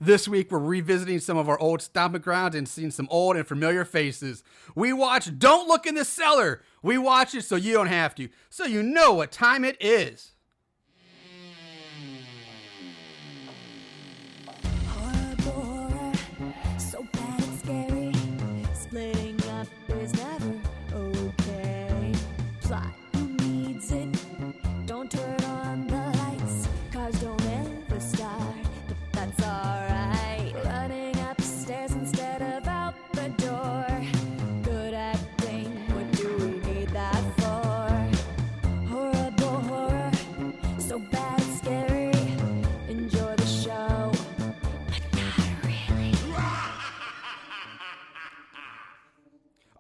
This week, we're revisiting some of our old stomping grounds and seeing some old and familiar faces. We watch Don't Look in the Cellar. We watch it so you don't have to, so you know what time it is. Horror, so bad it's scary. Splitting up is never okay. Plot, who needs it? Don't turn on the lights. Cars don't ever start, but that's alright. Running upstairs instead of out the door. Good acting, what do we need that for? Horrible horror, so bad it's scary. Enjoy the show, but not really.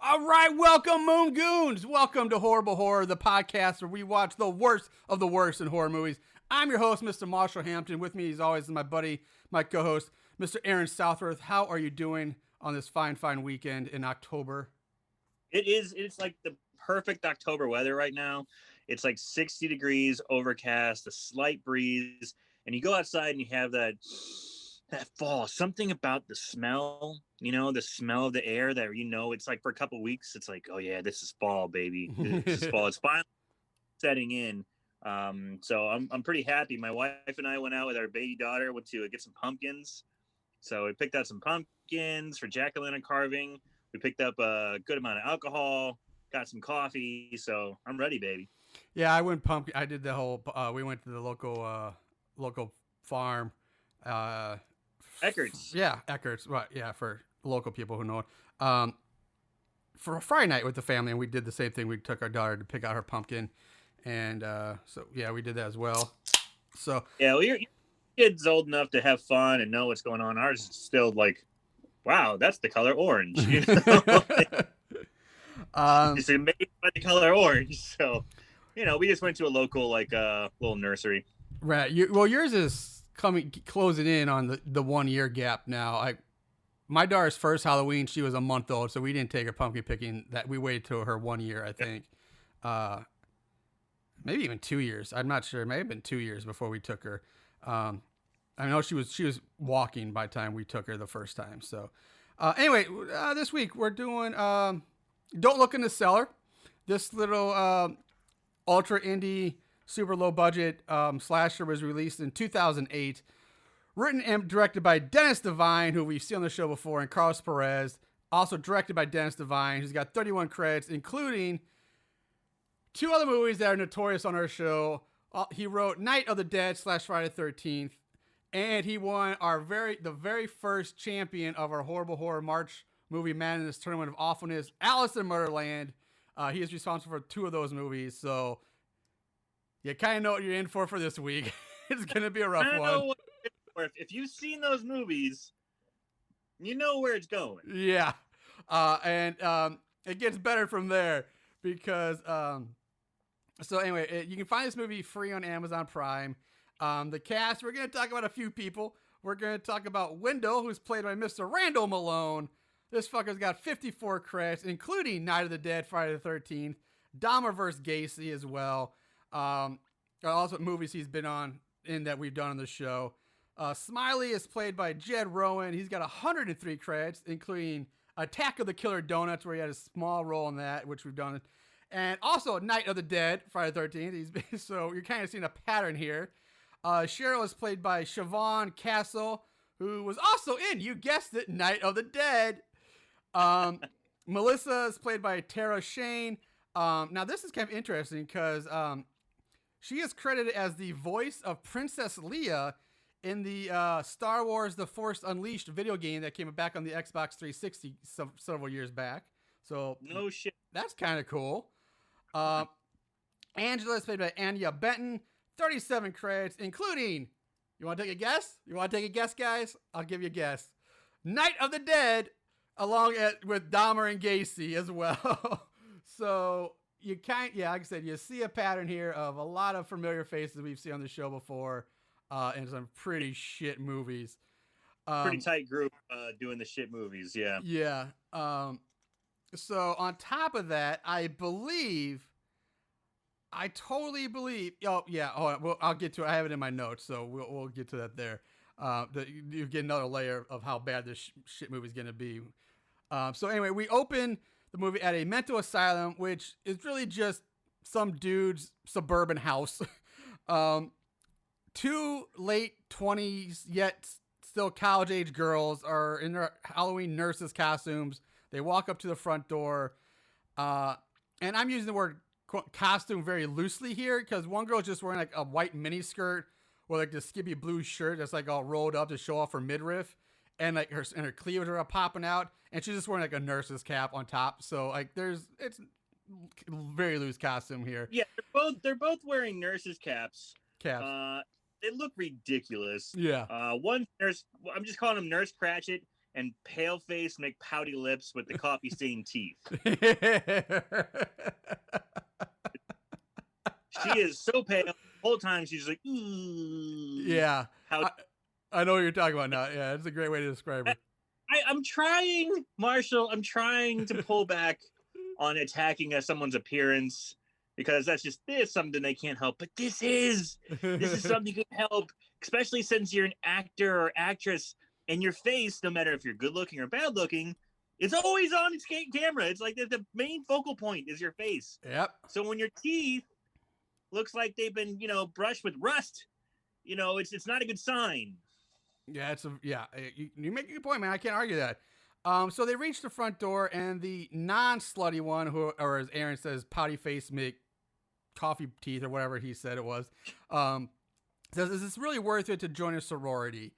All right, welcome, Moon Goons. Welcome to Horrible Horror, the podcast where we watch the worst of the worst in horror movies. I'm your host, Mr. Marshall Hampton. With me, as always, is my buddy, my co-host, Mr. Aaron Southworth. How are you doing on this fine weekend in October? It's like the perfect October weather right now. It's like 60 degrees, overcast, a slight breeze, and you go outside and you have that fall. Something about the smell, the smell of the air that, it's like for a couple weeks, it's like, oh yeah, this is fall, baby. This is fall. It's finally setting in. So I'm pretty happy. My wife and I went out with our baby daughter, went to get some pumpkins. So we picked out some pumpkins for jack-o'-lantern carving. We picked up a good amount of alcohol, got some coffee. So I'm ready, baby. Yeah, I went pumpkin. I did the whole. We went to the local farm. Eckert's. Yeah, Eckert's. Right. Yeah, for local people who know it. For a Friday night with the family, and we did the same thing. We took our daughter to pick out her pumpkin, and so yeah, we did that as well. So yeah, well, your kid's old enough to have fun and know what's going on. Ours is still like, wow, that's the color orange. It's amazed by the color orange. So, we just went to a local little nursery. Right. Yours is closing in on the 1 year gap now. My daughter's first Halloween, she was a month old, so we didn't take her pumpkin picking. That we waited till her 1 year, I think. Maybe even 2 years. I'm not sure. It may have been 2 years before we took her. I know she was walking by the time we took her the first time. So anyway, this week we're doing Don't Look in the Cellar. This little ultra indie, super low budget slasher was released in 2008. Written and directed by Dennis Devine, who we've seen on the show before, and Carlos Perez. Also directed by Dennis Devine, who's got 31 credits, including 2 other movies that are notorious on our show. He wrote Night of the Dead / Friday the 13th, and he won the very first champion of our Horrible Horror March movie Madness Tournament of Awfulness, Alice in Murderland. He is responsible for 2 of those movies, so you kind of know what you're in for this week. It's going to be a rough one. If you've seen those movies, you know where it's going. Yeah. And it gets better from there because... So anyway, you can find this movie free on Amazon Prime. The cast, we're going to talk about a few people. We're going to talk about Wendell, who's played by Mr. Randall Malone. This fucker's got 54 credits, including Night of the Dead, Friday the 13th, Dahmer vs. Gacy as well. Also movies he's been in that we've done on the show. Smiley is played by Jed Rowan. He's got 103 credits, including Attack of the Killer Donuts, where he had a small role in that, which we've done. And also Night of the Dead, Friday the 13th. So you're kind of seeing a pattern here. Cheryl is played by Siobhan Castle, who was also in, you guessed it, Night of the Dead. Melissa is played by Tara Shane. Now this is kind of interesting because she is credited as the voice of Princess Leia in the Star Wars The Force Unleashed video game that came back on the Xbox 360 several years back. So no shit. That's kind of cool. Angela is played by Anya Benton, 37 credits, including, you want to take a guess? You want to take a guess, guys? I'll give you a guess. Night of the Dead, along with Dahmer and Gacy as well. So like I said, you see a pattern here of a lot of familiar faces we've seen on the show before, and some pretty shit movies. Pretty tight group doing the shit movies, yeah. Yeah. So on top of that, I totally believe. Oh yeah. Oh, well, I'll get to it. I have it in my notes, so we'll get to that there. That you get another layer of how bad this shit movie is going to be. So anyway, we open the movie at a mental asylum, which is really just some dude's suburban house. Two late 20s, yet still college age girls are in their Halloween nurses costumes. They walk up to the front door. And I'm using the word costume very loosely here because one girl's just wearing like a white mini skirt with like this skimpy blue shirt that's like all rolled up to show off her midriff. And like her cleavage are popping out, and she's just wearing like a nurse's cap on top. So like it's very loose costume here. Yeah, they're both wearing nurses caps. They look ridiculous. Yeah. One nurse, I'm just calling him Nurse Cratchit, and pale face, make pouty lips with the coffee stained teeth. She is so pale. The whole time she's like, ooh. Yeah. I know what you're talking about now. Yeah, it's a great way to describe her. I'm trying, Marshall. I'm trying to pull back on attacking someone's appearance because this is something they can't help. But this is something you can help, especially since you're an actor or actress, and your face, no matter if you're good looking or bad looking, it's always on its camera. It's like the main focal point is your face. Yep. So when your teeth looks like they've been, brushed with rust, it's not a good sign. Yeah, you make a good point, man. I can't argue that. So they reach the front door, and the non-slutty one, or as Aaron says, pouty face, make coffee teeth, or whatever he said it was, says, is this really worth it to join a sorority?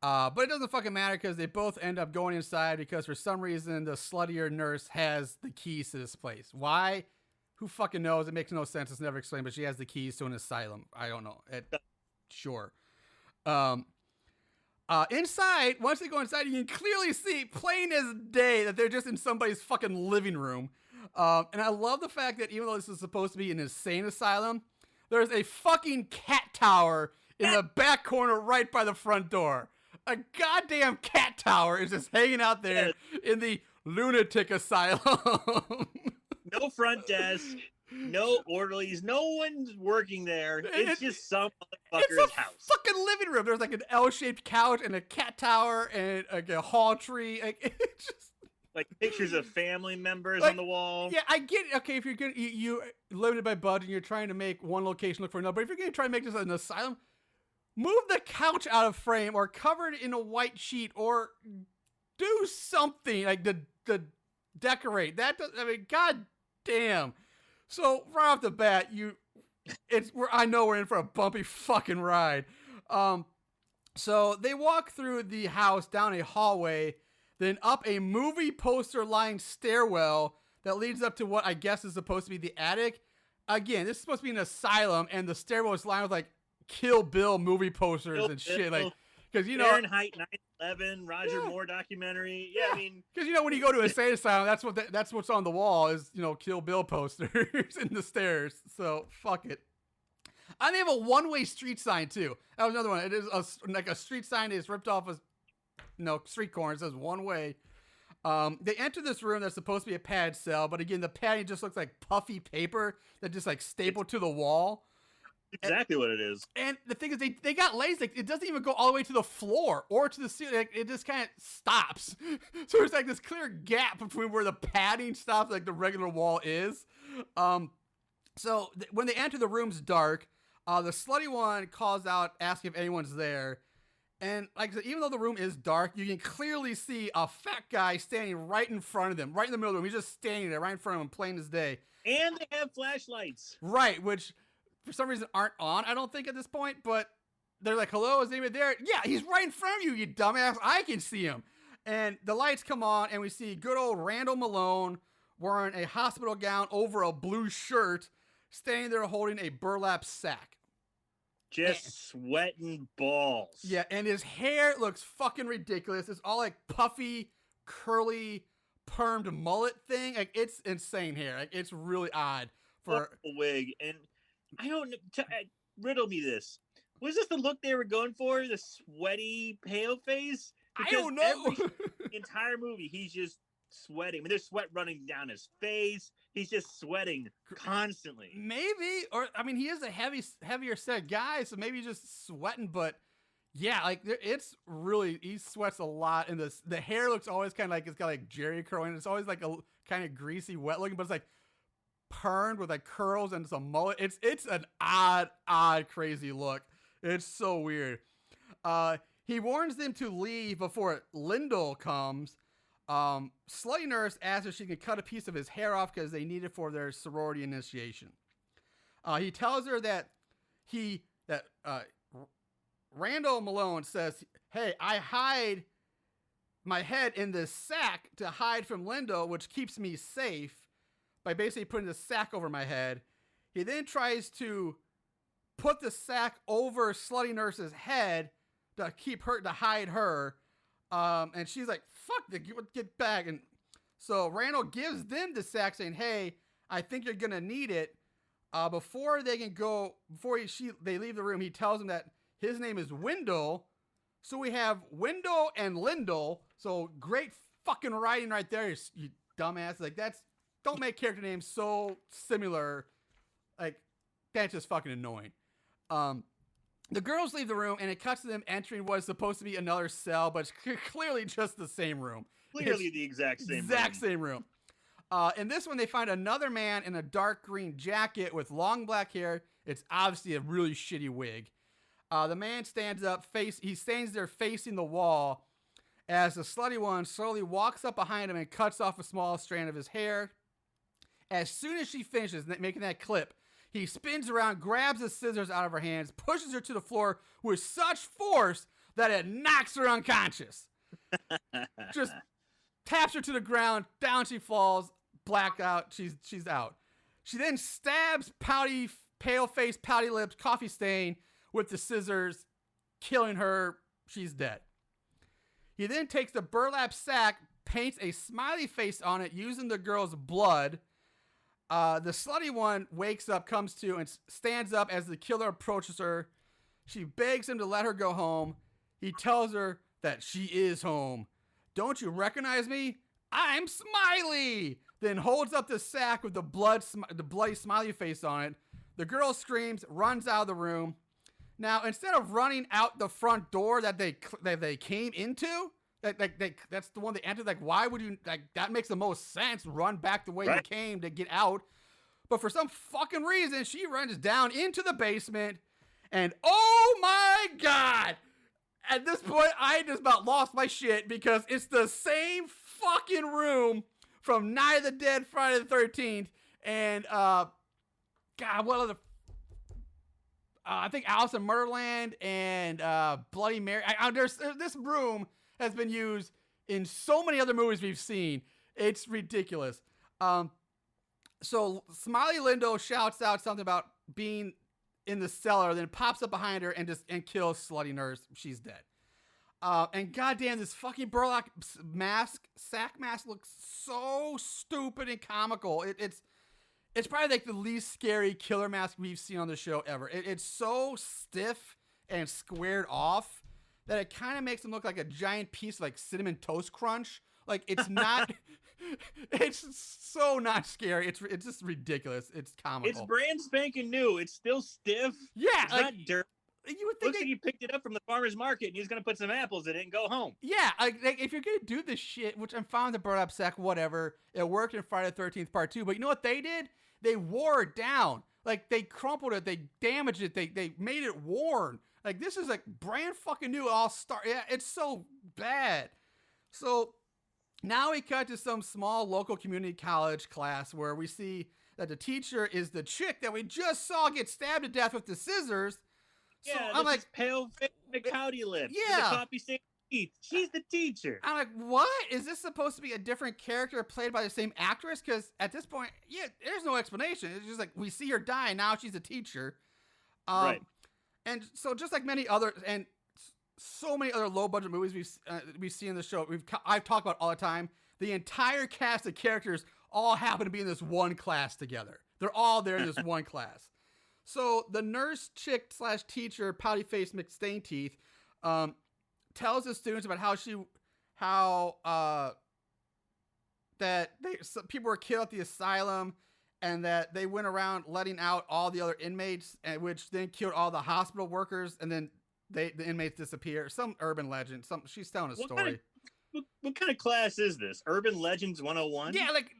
But it doesn't fucking matter because they both end up going inside because for some reason the sluttier nurse has the keys to this place. Why? Who fucking knows? It makes no sense. It's never explained, but she has the keys to an asylum. I don't know. Sure. Inside, once they go inside, you can clearly see, plain as day, that they're just in somebody's fucking living room. And I love the fact that even though this is supposed to be an insane asylum, there's a fucking cat tower in the back corner right by the front door. A goddamn cat tower is just hanging out there in the lunatic asylum. No front desk. No orderlies, no one's working there. It's just some motherfucker's house. Fucking living room. There's like an L-shaped couch and a cat tower and like a hall tree. It's just like pictures of family members on the wall. Yeah, I get it. Okay, if you're gonna you limited by budget and you're trying to make one location look for another, but if you're gonna try to make this an asylum, move the couch out of frame or cover it in a white sheet or do something like to decorate. God damn. So right off the bat, I know we're in for a bumpy fucking ride. So they walk through the house down a hallway, then up a movie poster lined stairwell that leads up to what I guess is supposed to be the attic. Again, this is supposed to be an asylum, and the stairwell is lined with like Kill Bill movie posters and shit, like because Fahrenheit 9/11, Roger Moore documentary. Yeah, I mean, because when you go to a insane asylum, that's what's on the wall is Kill Bill posters in the stairs. So fuck it. And they have a one-way street sign too. That was another one. It is like a street sign that is ripped off a street corner. It says one way. They enter this room that's supposed to be a pad cell, but again, the padding just looks like puffy paper that just like stapled to the wall. Exactly what it is. And the thing is, they got lazy. Like, it doesn't even go all the way to the floor or to the ceiling. Like, it just kind of stops. So there's like this clear gap between where the padding stops, like the regular wall is. So when they enter, the room's dark. The slutty one calls out, asking if anyone's there. And like I said, even though the room is dark, you can clearly see a fat guy standing right in front of them, right in the middle of the room. He's just standing there right in front of them, plain as day. And they have flashlights. Right, which for some reason aren't on, I don't think, at this point, but they're like, hello, is anybody there? Yeah, he's right in front of you, you dumbass. I can see him. And the lights come on, and we see good old Randall Malone wearing a hospital gown over a blue shirt, standing there holding a burlap sack. Just sweating balls. Yeah, and his hair looks fucking ridiculous. It's all like puffy, curly, permed mullet thing. Like, it's insane hair. Like, it's really odd for a wig. And I don't know. Riddle me this. Was this the look they were going for? The sweaty, pale face? Because I don't know. The entire movie, he's just sweating. I mean, there's sweat running down his face. He's just sweating constantly. Maybe. Or, I mean, he is a heavier set guy, so maybe he's just sweating. But, Yeah, like it's really, he sweats a lot, and the hair looks always kind of like it's got like Jerry curl, and it's always like a kind of greasy, wet looking, but it's like permed with like curls and some mullet. It's an odd, crazy look. It's so weird. He warns them to leave before Lyndall comes. Slutty nurse asks if she can cut a piece of his hair off because they need it for their sorority initiation. He tells her that Randall Malone says, "Hey, I hide my head in this sack to hide from Lyndall, which keeps me safe," by basically putting the sack over my head. He then tries to put the sack over Slutty Nurse's head to hide her. And she's like, "Fuck, get back." And so Randall gives them the sack saying, "Hey, I think you're going to need it." Before they leave the room, he tells them that his name is Wendell. So we have Wendell and Lyndall. So great fucking writing right there, you dumbass. Like, don't make character names so similar. Like, that's just fucking annoying. The girls leave the room, and it cuts to them entering what is supposed to be another cell, but it's clearly just the same room. Clearly the exact same room. In this one, they find another man in a dark green jacket with long black hair. It's obviously a really shitty wig. The man stands there facing the wall as the slutty one slowly walks up behind him and cuts off a small strand of his hair. As soon as she finishes making that clip, he spins around, grabs the scissors out of her hands, pushes her to the floor with such force that it knocks her unconscious. Just taps her to the ground, down she falls, blacked out, she's out. She then stabs pale face, pouty lips, coffee stain with the scissors, killing her. She's dead. He then takes the burlap sack, paints a smiley face on it using the girl's blood. The slutty one wakes up, comes to, and stands up as the killer approaches her. She begs him to let her go home. He tells her that she is home. "Don't you recognize me? I'm Smiley!" Then holds up the sack with the bloody smiley face on it. The girl screams, runs out of the room. Now, instead of running out the front door that they came into, that's the one they entered. Like, why would you? Like, that makes the most sense. Run back the way you came to get out. But for some fucking reason, she runs down into the basement, and oh my god! At this point, I just about lost my shit because it's the same fucking room from Night of the Dead, Friday the 13th, and God, what other? I think Alice in Murderland and Bloody Mary. This room has been used in so many other movies we've seen. It's ridiculous. So Smiley Lindo shouts out something about being in the cellar, then pops up behind her and kills Slutty Nurse. She's dead. And goddamn, this fucking burlap sack mask looks so stupid and comical. It's probably like the least scary killer mask we've seen on the show ever. It's so stiff and squared off that it kind of makes him look like a giant piece of like Cinnamon Toast Crunch. Like, it's not, it's so not scary. It's just ridiculous. It's comical. It's brand spanking new. It's still stiff. Yeah. It's not dirt. You would think looks like you picked it up from the farmer's market and he's going to put some apples in it and go home. Yeah. Like if you're going to do this shit, which I'm fine with the burlap sack, whatever. It worked in Friday the 13th part 2. But you know what they did? They wore it down. Like, they crumpled it. They damaged it. They made it worn. Like, this is like brand fucking new. Yeah, it's so bad. So now we cut to some small local community college class where we see that the teacher is the chick that we just saw get stabbed to death with the scissors. So yeah, I'm like, pale face, pouty lips. Yeah. The coffee stain teeth. She's the teacher. I'm like, what? Is this supposed to be a different character played by the same actress? Because at this point, yeah, there's no explanation. It's just like, we see her die, and now she's a teacher. Right. And so just like many other, and so many other low-budget movies we see in the show, I've talked about all the time, the entire cast of characters all happen to be in this one class together. They're all there in this one class. So the nurse chick / teacher, pouty face, McStain teeth, tells the students about some people were killed at the asylum, and that they went around letting out all the other inmates, and which then killed all the hospital workers, and then the inmates disappear. Some urban legend. She's telling a What story. What kind of class is this? Urban Legends 101? Like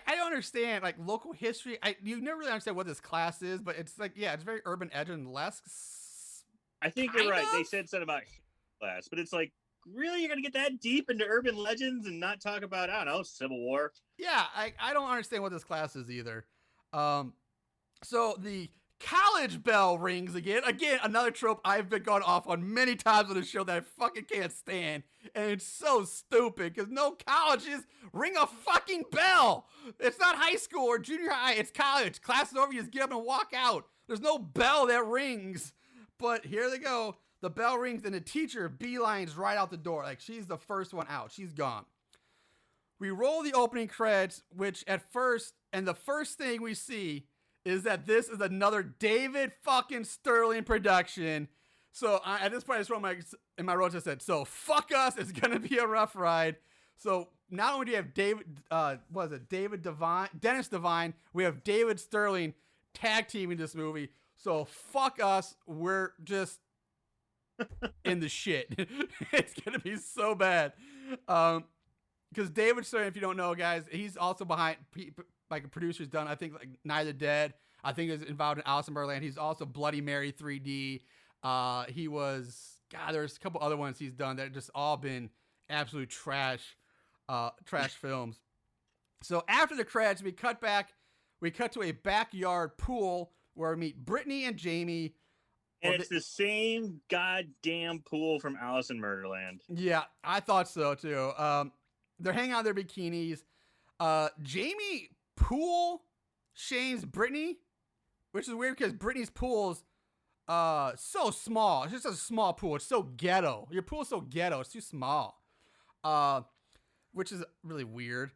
I don't understand like local history. You never really understand what this class is, but it's like it's very urban legend-esque. I think you're right. They said something about class, but it's like, really, you're gonna get that deep into urban legends and not talk about, I don't know, Civil War? Yeah, I don't understand what this class is either. So the college bell rings again. Again, another trope I've been going off on many times on the show that I fucking can't stand. And it's so stupid because no colleges ring a fucking bell. It's not high school or junior high. It's college. Class is over. You just get up and walk out. There's no bell that rings. But here they go. The bell rings and the teacher beelines right out the door. Like she's the first one out. She's gone. We roll the opening credits, which at first, and the first thing we see is that this is another David fucking Sterling production. So at this point, I just wrote in my notes, I said, so fuck us. It's going to be a rough ride. So not only do you have Dennis Devine, we have David Sterling tag teaming this movie. So fuck us. We're just in the shit. It's going to be so bad. Because David Sterling, if you don't know, guys, he's also behind, like a producer's done, I think, like Neither Dead. I think is involved in Alice in Borderland. He's also Bloody Mary 3D. He was, there's a couple other ones he's done that have just all been absolute trash films. So after the credits, we cut to a backyard pool where we meet Brittany and Jamie. And it's the same goddamn pool from Alice in Murderland. Yeah, I thought so too. They're hanging out in their bikinis. Jamie pool shames Brittany, which is weird because Brittany's pool's so small. It's just a small pool. It's so ghetto. Your pool's so ghetto. It's too small, which is really weird.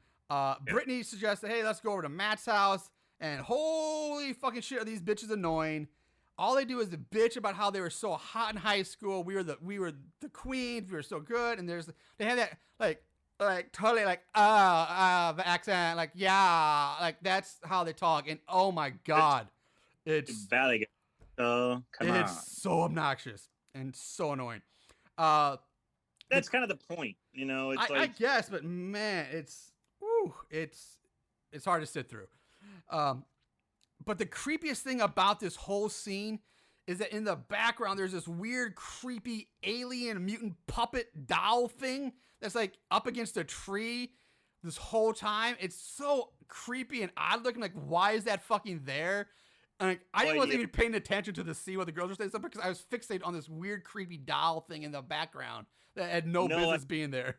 Brittany suggested, hey, let's go over to Matt's house. And holy fucking shit, are these bitches annoying. All they do is bitch about how they were so hot in high school. We were the queens. We were so good. And they had that like totally like the accent, like that's how they talk. And oh my god, it's Valley. Oh, come on. It's so obnoxious and so annoying. That's kind of the point, you know. It's I guess, but man, it's hard to sit through. But the creepiest thing about this whole scene is that in the background, there's this weird, creepy alien mutant puppet doll thing that's like up against a tree this whole time. It's so creepy and odd looking. Like, why is that fucking there? And like, I wasn't even paying attention to the scene what the girls were saying because I was fixated on this weird, creepy doll thing in the background that had no business being there.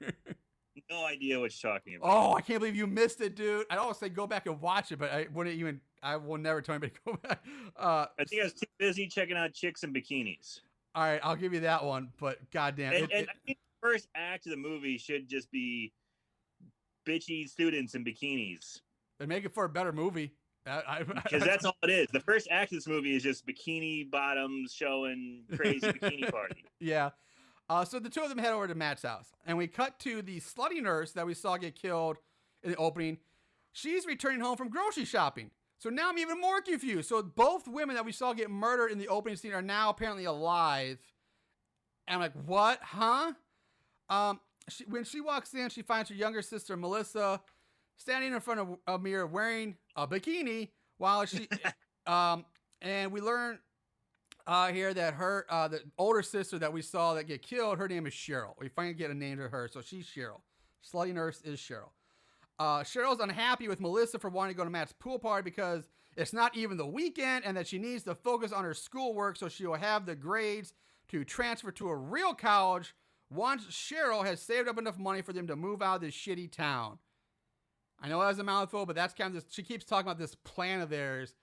No idea what you're talking about. Oh, I can't believe you missed it, dude. I'd always say go back and watch it, but I will never tell anybody to go back. I think I was too busy checking out chicks in bikinis. All right, I'll give you that one, but goddamn. And I think the first act of the movie should just be bitchy students in bikinis. They make it for a better movie. Because that's all it is. The first act of this movie is just bikini bottoms showing crazy bikini party. Yeah. So the two of them head over to Matt's house, and we cut to the slutty nurse that we saw get killed in the opening. She's returning home from grocery shopping. So now I'm even more confused. So both women that we saw get murdered in the opening scene are now apparently alive. And I'm like, what? Huh? When she walks in, she finds her younger sister, Melissa, standing in front of a mirror wearing a bikini while she... and we learn here that her, the older sister that we saw that get killed, her name is Cheryl. We finally get a name to her, so she's Cheryl. Slutty nurse is Cheryl. Cheryl's unhappy with Melissa for wanting to go to Matt's pool party because it's not even the weekend and that she needs to focus on her schoolwork so she will have the grades to transfer to a real college once Cheryl has saved up enough money for them to move out of this shitty town. I know that was a mouthful, but that's kind of she keeps talking about this plan of theirs.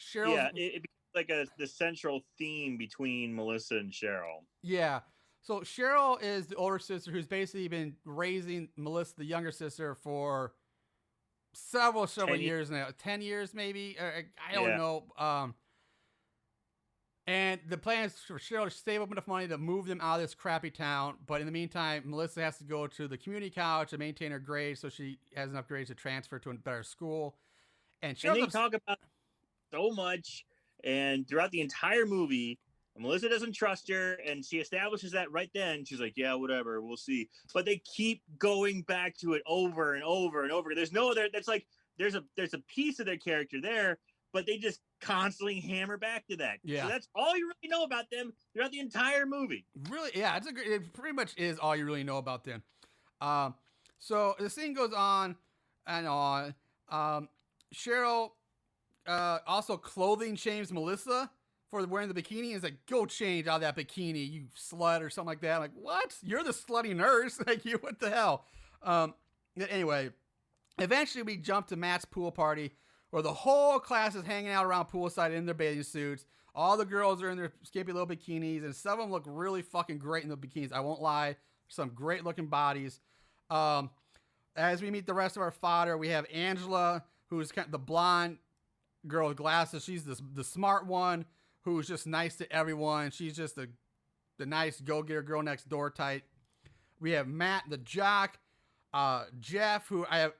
Cheryl, yeah, it becomes like the central theme between Melissa and Cheryl. Yeah. So Cheryl is the older sister who's basically been raising Melissa, the younger sister, for several years now. 10 years, maybe? I don't know. And the plan is for Cheryl to save up enough money to move them out of this crappy town. But in the meantime, Melissa has to go to the community college to maintain her grades so she has enough grades to transfer to a better school. And they talk about so much. And throughout the entire movie, Melissa doesn't trust her, and she establishes that right then. She's like, yeah, whatever, we'll see. But they keep going back to it over and over and over. There's no other, that's like, there's a piece of their character there, but they just constantly hammer back to that. Yeah. So that's all you really know about them throughout the entire movie. Really, yeah, it pretty much is all you really know about them. So the scene goes on and on. Cheryl also clothing shames Melissa for wearing the bikini. Is like, go change out of that bikini, you slut, or something like that. I'm like, what? You're the slutty nurse. Like, you, what the hell? Anyway, eventually we jump to Matt's pool party where the whole class is hanging out around poolside in their bathing suits. All the girls are in their skimpy little bikinis, and some of them look really fucking great in the bikinis. I won't lie. Some great looking bodies. As we meet the rest of our fodder, we have Angela, who's kind of the blonde girl with glasses. She's the smart one who's just nice to everyone. She's just the nice go-getter girl next door type. We have Matt, the jock. Jeff, who I have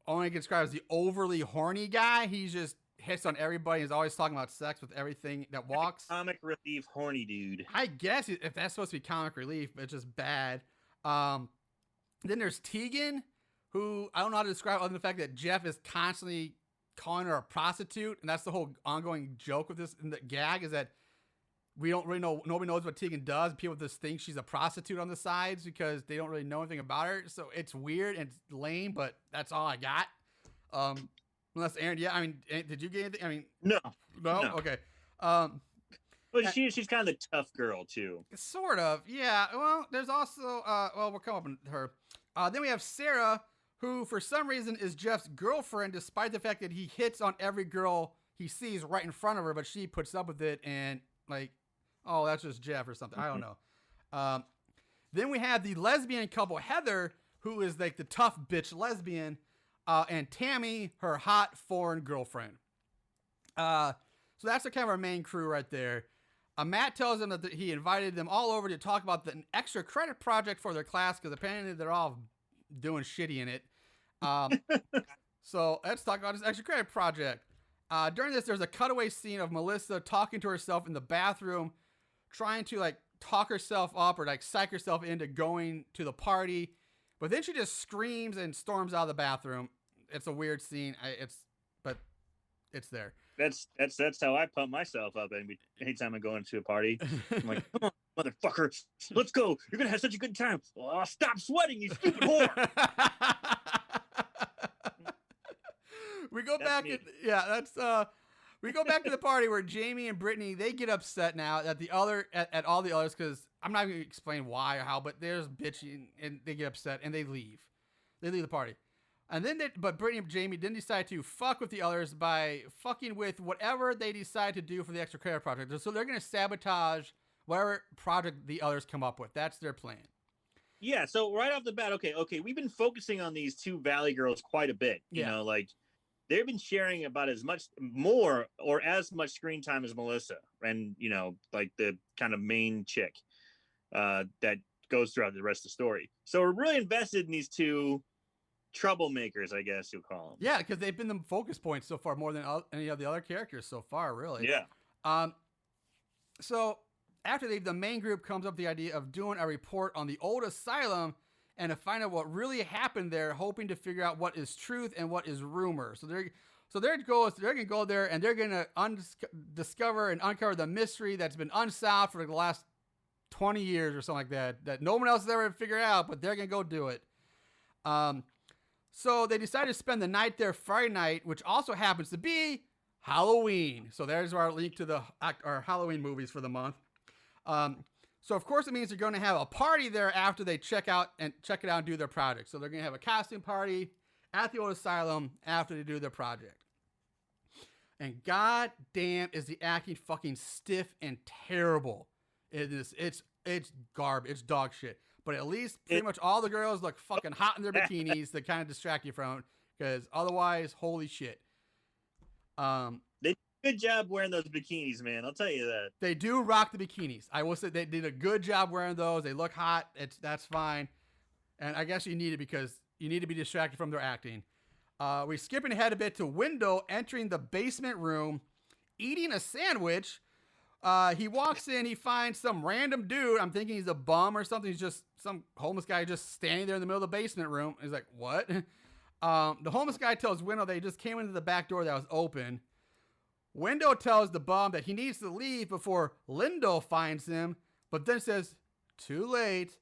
only described as the overly horny guy. He just hits on everybody. He's always talking about sex with everything that walks. Comic relief horny dude. I guess if that's supposed to be comic relief, but it's just bad. Then there's Tegan, who I don't know how to describe other than the fact that Jeff is constantly calling her a prostitute. And that's the whole ongoing joke with this. And the gag is that we don't really know. Nobody knows what Tegan does. People just think she's a prostitute on the sides because they don't really know anything about her. So it's weird and it's lame, but that's all I got. Unless Aaron, yeah, I mean, did you get anything? I mean, No. Okay. But she's kind of the tough girl too. Sort of, yeah. Well, there's also, we'll come up with her. Then we have Sarah, who for some reason is Jeff's girlfriend, despite the fact that he hits on every girl he sees right in front of her, but she puts up with it and like, oh, that's just Jeff or something. I don't know. Then we have the lesbian couple, Heather, who is like the tough bitch lesbian, and Tammy, her hot foreign girlfriend. So that's kind of our main crew right there. Matt tells them that he invited them all over to talk about an extra credit project for their class because apparently they're all doing shitty in it. So let's talk about this extra credit project. During this, there's a cutaway scene of Melissa talking to herself in the bathroom, trying to like talk herself up or like psych herself into going to the party. But then she just screams and storms out of the bathroom. It's a weird scene. But it's there. That's how I pump myself up anytime I go into a party. I'm like, come on, motherfucker, let's go. You're gonna have such a good time. Oh, stop sweating, you stupid whore. We go back to the party where Jamie and Brittany, they get upset now at all the others because I'm not going to explain why or how, but there's bitching and they get upset and they leave. They leave the party. And then but Brittany and Jamie didn't decide to fuck with the others by fucking with whatever they decide to do for the extra credit project. So they're going to sabotage whatever project the others come up with. That's their plan. Yeah, so right off the bat, okay, we've been focusing on these two Valley girls quite a bit. You know, like they've been sharing about as much screen time as Melissa and, you know, like the kind of main chick that goes throughout the rest of the story. So we're really invested in these two troublemakers, I guess you'll call them. Yeah, because they've been the focus points so far more than any of the other characters so far, really. Yeah. So after the main group comes up with the idea of doing a report on the old asylum and to find out what really happened there, hoping to figure out what is truth and what is rumor. So their goal is they're going to go there and they're going to discover and uncover the mystery that's been unsolved for the last 20 years or something like that no one else has ever figured out, but they're going to go do it. So they decided to spend the night there Friday night, which also happens to be Halloween. So there's our link to our Halloween movies for the month. So of course it means they're going to have a party there after they check it out and do their project. So they're going to have a costume party at the old asylum after they do their project. And god damn is the acting fucking stiff and terrible. It's garbage. It's dog shit. But at least pretty much all the girls look fucking hot in their bikinis that kind of distract you from it. Because otherwise, holy shit. They did a good job wearing those bikinis, man. I'll tell you that. They do rock the bikinis. I will say they did a good job wearing those. They look hot. That's fine. And I guess you need it because you need to be distracted from their acting. We're skipping ahead a bit to Window entering the basement room, eating a sandwich, He walks in, he finds some random dude. I'm thinking he's a bum or something. He's just some homeless guy just standing there in the middle of the basement room. He's like, what? The homeless guy tells Window they just came into the back door that was open. Window tells the bum that he needs to leave before Lindo finds him, but then says, too late.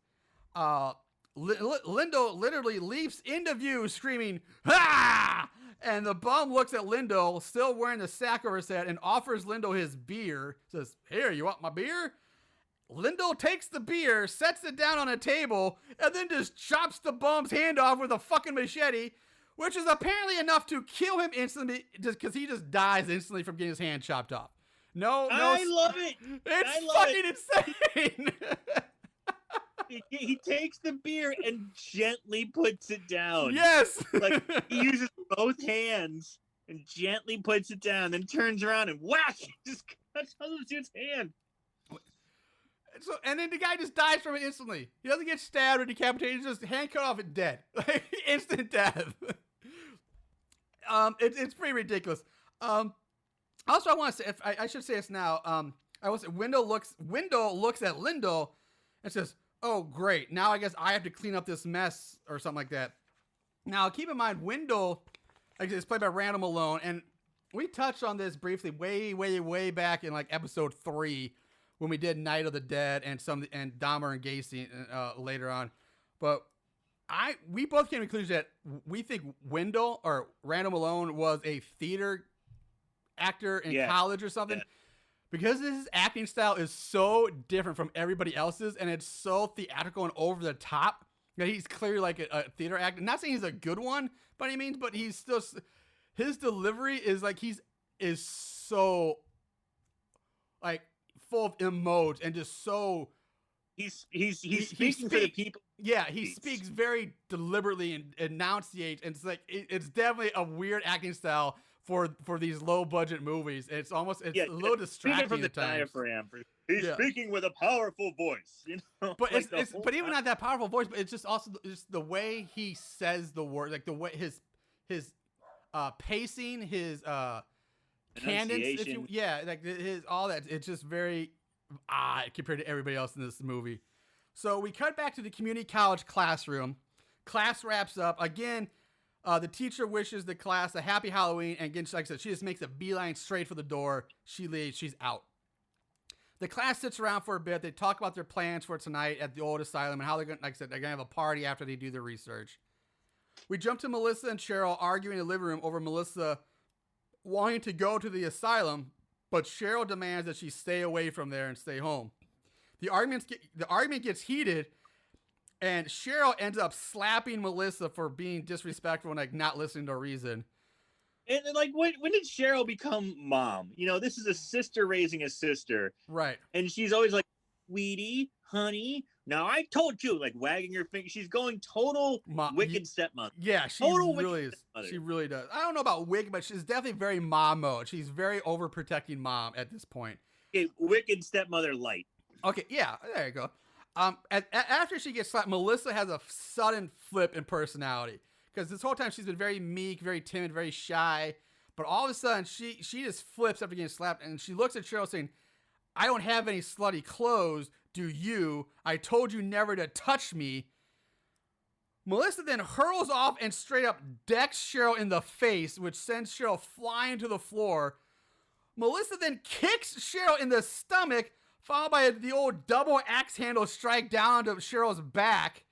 Lindo literally leaps into view screaming, "Ha!" And the bum looks at Lindo, still wearing the sack over his head, and offers Lindo his beer. Says, here, you want my beer? Lindo takes the beer, sets it down on a table, and then just chops the bum's hand off with a fucking machete, which is apparently enough to kill him instantly, just because he just dies instantly from getting his hand chopped off. I love it. It's fucking insane. He takes the beer and gently puts it down. Yes. Like, he uses both hands and gently puts it down, then turns around and whack! Just cuts off the dude's hand. So, and then the guy just dies from it instantly. He doesn't get stabbed or decapitated. He's just hand cut off and dead. Like, instant death. It's pretty ridiculous. Also, I want to say, I should say this now. Window looks at Lindo and says, oh, great. Now I guess I have to clean up this mess or something like that. Now, keep in mind, Window is played by Randall Malone, and we touched on this briefly way back in like episode 3 when we did Night of the Dead and Dahmer and Gacy later on. But we both came to the conclusion that we think Window or Randall Malone was a theater actor in college or something. Yeah. Because his acting style is so different from everybody else's, and it's so theatrical and over the top that he's clearly like a theater actor. Not saying he's a good one by any means, but he's still, his delivery is like is so like full of emotes and just so he's speaking for the people. Yeah, he speaks very deliberately and enunciates, and it's like it's definitely a weird acting style for these low budget movies. It's a little distracting from the at times. Diaphragm. He's speaking with a powerful voice, you know. But like but even not that powerful voice, but it's just also just the way he says the word, like the way his pacing, his cadence, like his all that. It's just very odd compared to everybody else in this movie. So we cut back to the community college classroom. Class wraps up again. The teacher wishes the class a happy Halloween, and again, like I said, she just makes a beeline straight for the door. She leaves. She's out. The class sits around for a bit. They talk about their plans for tonight at the old asylum and how they're going. Like I said, they're going to have a party after they do their research. We jump to Melissa and Cheryl arguing in the living room over Melissa wanting to go to the asylum, but Cheryl demands that she stay away from there and stay home. The argument gets heated. And Cheryl ends up slapping Melissa for being disrespectful and like not listening to reason. And like, when did Cheryl become mom? You know, this is a sister raising a sister, right? And she's always like, "Sweetie, honey, now I told you," like wagging her finger. She's going total wicked stepmother. Yeah, she really is. She really does. I don't know about wicked, but she's definitely very mom mode. She's very overprotecting mom at this point. Okay, wicked stepmother light. Okay, yeah, there you go. After she gets slapped, Melissa has a sudden flip in personality because this whole time she's been very meek, very timid, very shy. But all of a sudden, she just flips after getting slapped, and she looks at Cheryl saying, "I don't have any slutty clothes, do you? I told you never to touch me." Melissa then hurls off and straight up decks Cheryl in the face, which sends Cheryl flying to the floor. Melissa then kicks Cheryl in the stomach, followed by the old double axe handle strike down to Cheryl's back.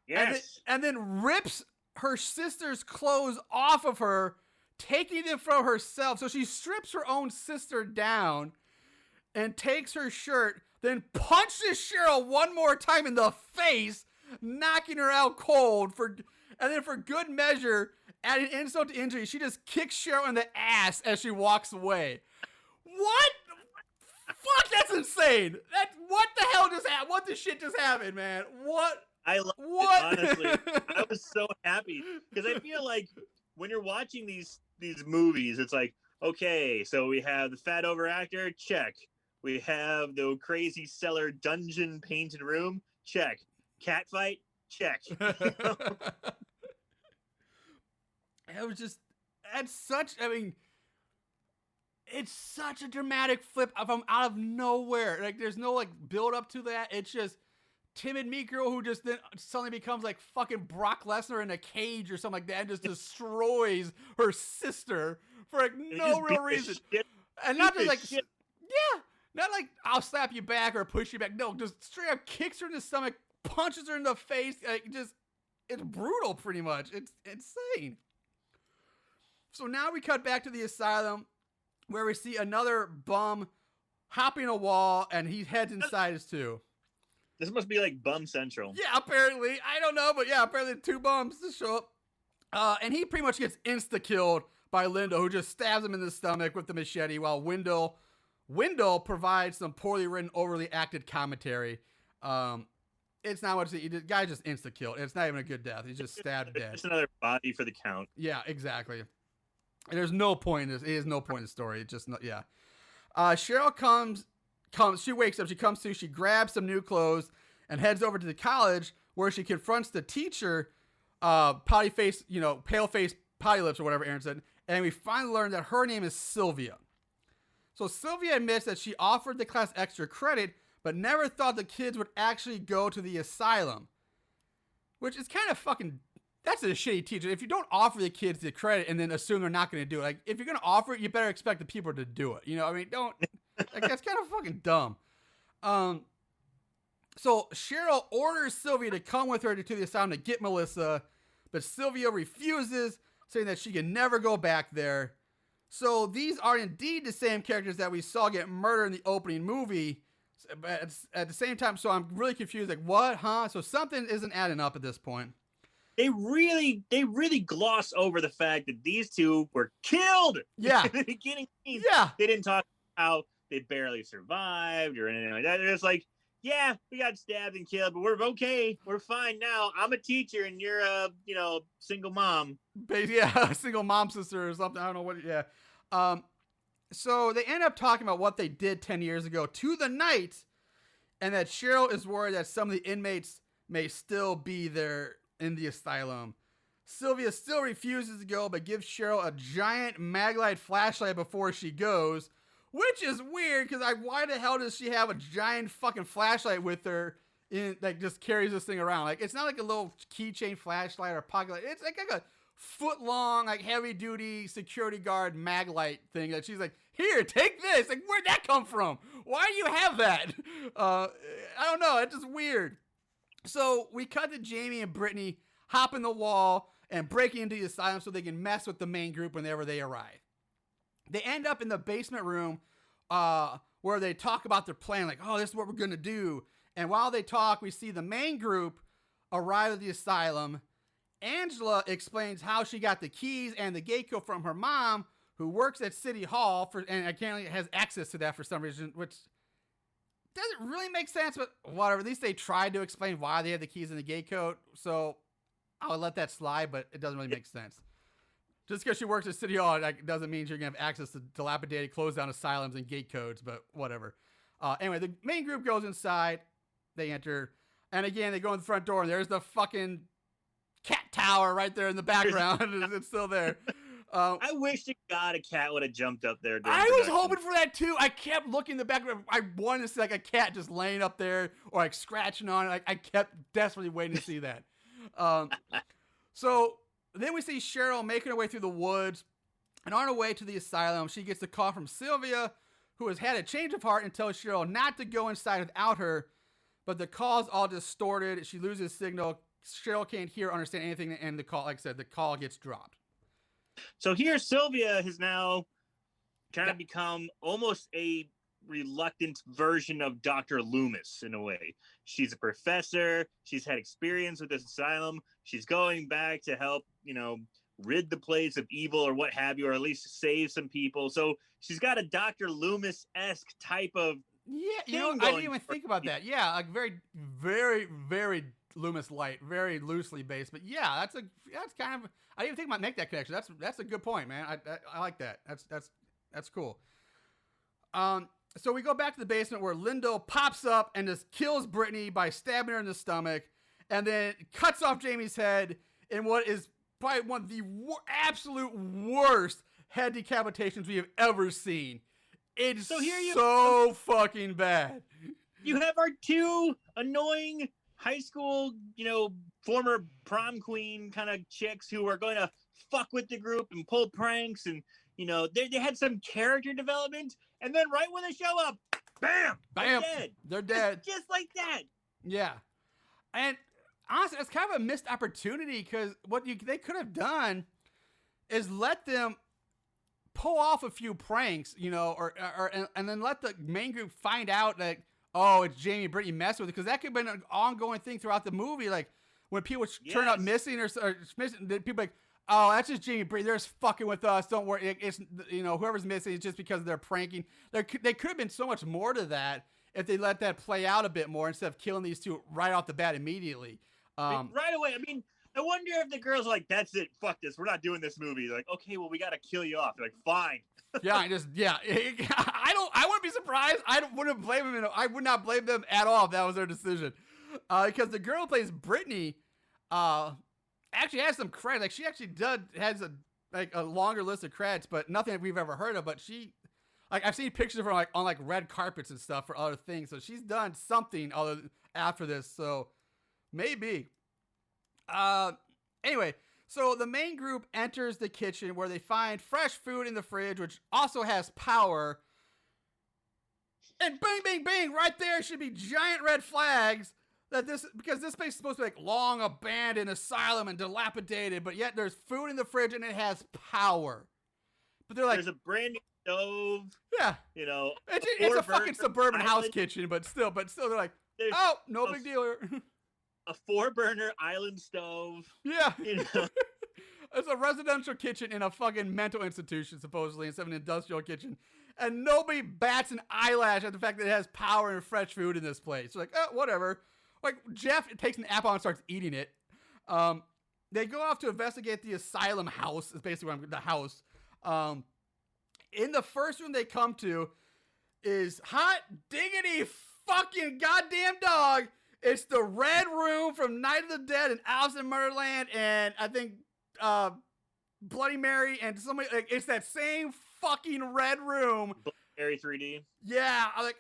Yes. And then rips her sister's clothes off of her, taking them from herself. So she strips her own sister down and takes her shirt, then punches Cheryl one more time in the face, knocking her out cold. And then for good measure, adding insult to injury, she just kicks Cheryl in the ass as she walks away. What? Fuck, that's insane. What the hell just happened? What the shit just happened, man? What? I love it, honestly. I was so happy because I feel like when you're watching these movies, it's like, okay, so we have the fat overactor, check. We have the crazy cellar dungeon painted room, check. Cat fight, check. It was just, that's such, I mean, it's such a dramatic flip from out of nowhere. Like, there's no, like, build up to that. It's just timid meat girl who just then suddenly becomes like fucking Brock Lesnar in a cage or something like that and just destroys her sister for like no real reason. And not just like, yeah, not like I'll slap you back or push you back. No, just straight up kicks her in the stomach, punches her in the face. Like, just, it's brutal pretty much. It's insane. So now we cut back to the asylum where we see another bum hopping a wall and he heads inside us too. This must be like Bum Central. Yeah, apparently. I don't know, but yeah, apparently 2 bums to show up. And he pretty much gets insta-killed by Linda, who just stabs him in the stomach with the machete, while Wendell provides some poorly written, overly acted commentary. It's not much. The guy just insta-killed. It's not even a good death. He's just stabbed dead. It's another body for the count. Yeah, exactly. And there's no point in this. It is no point in the story. It's just not, yeah. Cheryl comes, she wakes up, she comes to, she grabs some new clothes and heads over to the college where she confronts the teacher, potty face, pale face, potty lips or whatever Aaron said. And we finally learn that her name is Sylvia. So Sylvia admits that she offered the class extra credit, but never thought the kids would actually go to the asylum. Which is kind of fucking, that's a shitty teacher. If you don't offer the kids the credit and then assume they're not going to do it, like, if you're going to offer it, you better expect the people to do it. Don't, like, that's kind of fucking dumb. So Cheryl orders Sylvia to come with her to the asylum to get Melissa, but Sylvia refuses, saying that she can never go back there. So these are indeed the same characters that we saw get murdered in the opening movie. But at the same time, so I'm really confused. Like, what, huh? So something isn't adding up at this point. They really gloss over the fact that these two were killed. Yeah. In the beginning. Yeah. They didn't talk about how they barely survived or anything like that. They're just like, yeah, we got stabbed and killed, but we're okay. We're fine now. I'm a teacher and you're a, single mom. Yeah, a single mom sister or something. I don't know what. Yeah. So they end up talking about what they did 10 years ago to the night, and that Cheryl is worried that some of the inmates may still be there in the asylum. Sylvia still refuses to go, but gives Cheryl a giant Maglite flashlight before she goes, which is weird because why the hell does she have a giant fucking flashlight with her just carries this thing around? Like, it's not like a little keychain flashlight or pocket light. It's like a foot long, like, heavy duty security guard Maglite thing that she's like, here, take this. Like, where'd that come from? Why do you have that? I don't know. It's just weird. So we cut to Jamie and Brittany hopping the wall and breaking into the asylum so they can mess with the main group whenever they arrive. They end up in the basement room where they talk about their plan, like, oh, this is what we're going to do. And while they talk, we see the main group arrive at the asylum. Angela explains how she got the keys and the gate code from her mom, who works at City Hall and apparently has access to that for some reason, which doesn't really make sense, but whatever. At least they tried to explain why they had the keys and the gate code, so I'll let that slide, but it doesn't really make sense. Just because she works at City Hall, that doesn't mean you're going to have access to dilapidated, closed down asylums and gate codes, but whatever. Anyway, the main group goes inside. They enter, and again, they go in the front door, and there's the fucking cat tower right there in the background. It's still there. I wish to God a cat would have jumped up there. I was hoping for that too. I kept looking in the background. I wanted to see like a cat just laying up there or like scratching on it. Like, I kept desperately waiting to see that. So then we see Cheryl making her way through the woods, and on her way to the asylum, she gets a call from Sylvia, who has had a change of heart and tells Cheryl not to go inside without her, but the call's all distorted. She loses signal. Cheryl can't hear or understand anything, and the call, like I said, the call gets dropped. So here, Sylvia has now kind of become almost a reluctant version of Dr. Loomis in a way. She's a professor. She's had experience with this asylum. She's going back to help, rid the place of evil or what have you, or at least save some people. So she's got a Dr. Loomis-esque type of I didn't even think about that. Yeah, like very, very, very Loomis light, very loosely based. But yeah, that's kind of, I didn't think I might make that connection. That's a good point, man. I like that. That's cool. So we go back to the basement where Lindo pops up and just kills Brittany by stabbing her in the stomach, and then cuts off Jamie's head in what is probably one of the absolute worst head decapitations we have ever seen. It's here so fucking bad. You have our two annoying high school, former prom queen kind of chicks who are going to fuck with the group and pull pranks, and they had some character development, and then right when they show up, bam, they're dead. Just like that. Yeah, and honestly, it's kind of a missed opportunity, because what they could have done is let them pull off a few pranks, and then let the main group find out that, oh, it's Jamie and Brittany messing with it, because that could have been an ongoing thing throughout the movie. Like when people turn up missing or missing, people like, oh, that's just Jamie and Brittany. They're just fucking with us. Don't worry. It's whoever's missing is just because they're pranking. They could have been so much more to that if they let that play out a bit more instead of killing these two right off the bat immediately. Right away. I wonder if the girls are like, that's it. Fuck this. We're not doing this movie. They're like, okay, well, we got to kill you off. They're like, fine. I wouldn't be surprised. I wouldn't blame them. I would not blame them at all if that was their decision. Because the girl who plays Brittany, actually has some credit. Like, she actually has a longer list of credits, but nothing that we've ever heard of. But she, like, I've seen pictures of her on red carpets and stuff for other things. So she's done something other after this. So maybe. Anyway, so the main group enters the kitchen where they find fresh food in the fridge, which also has power. And bang, bang, bang, right there should be giant red flags because this place is supposed to be like long abandoned asylum and dilapidated, but yet there's food in the fridge and it has power. But they're like, there's a brand new stove. Yeah. It's a fucking suburban house kitchen, but still they're like, oh, no big deal here. A 4-burner island stove. Yeah. It's a residential kitchen in a fucking mental institution, supposedly, instead of an industrial kitchen. And nobody bats an eyelash at the fact that it has power and fresh food in this place. Like, oh, whatever. Like, Jeff takes an apple and starts eating it. They go off to investigate the asylum house, is basically the house. In the first room they come to is hot diggity fucking goddamn dog. It's the red room from Night of the Dead and Alice in Murderland, and I think Bloody Mary and somebody, like, it's that same fucking red room. Bloody Mary 3D. Yeah, I'm like,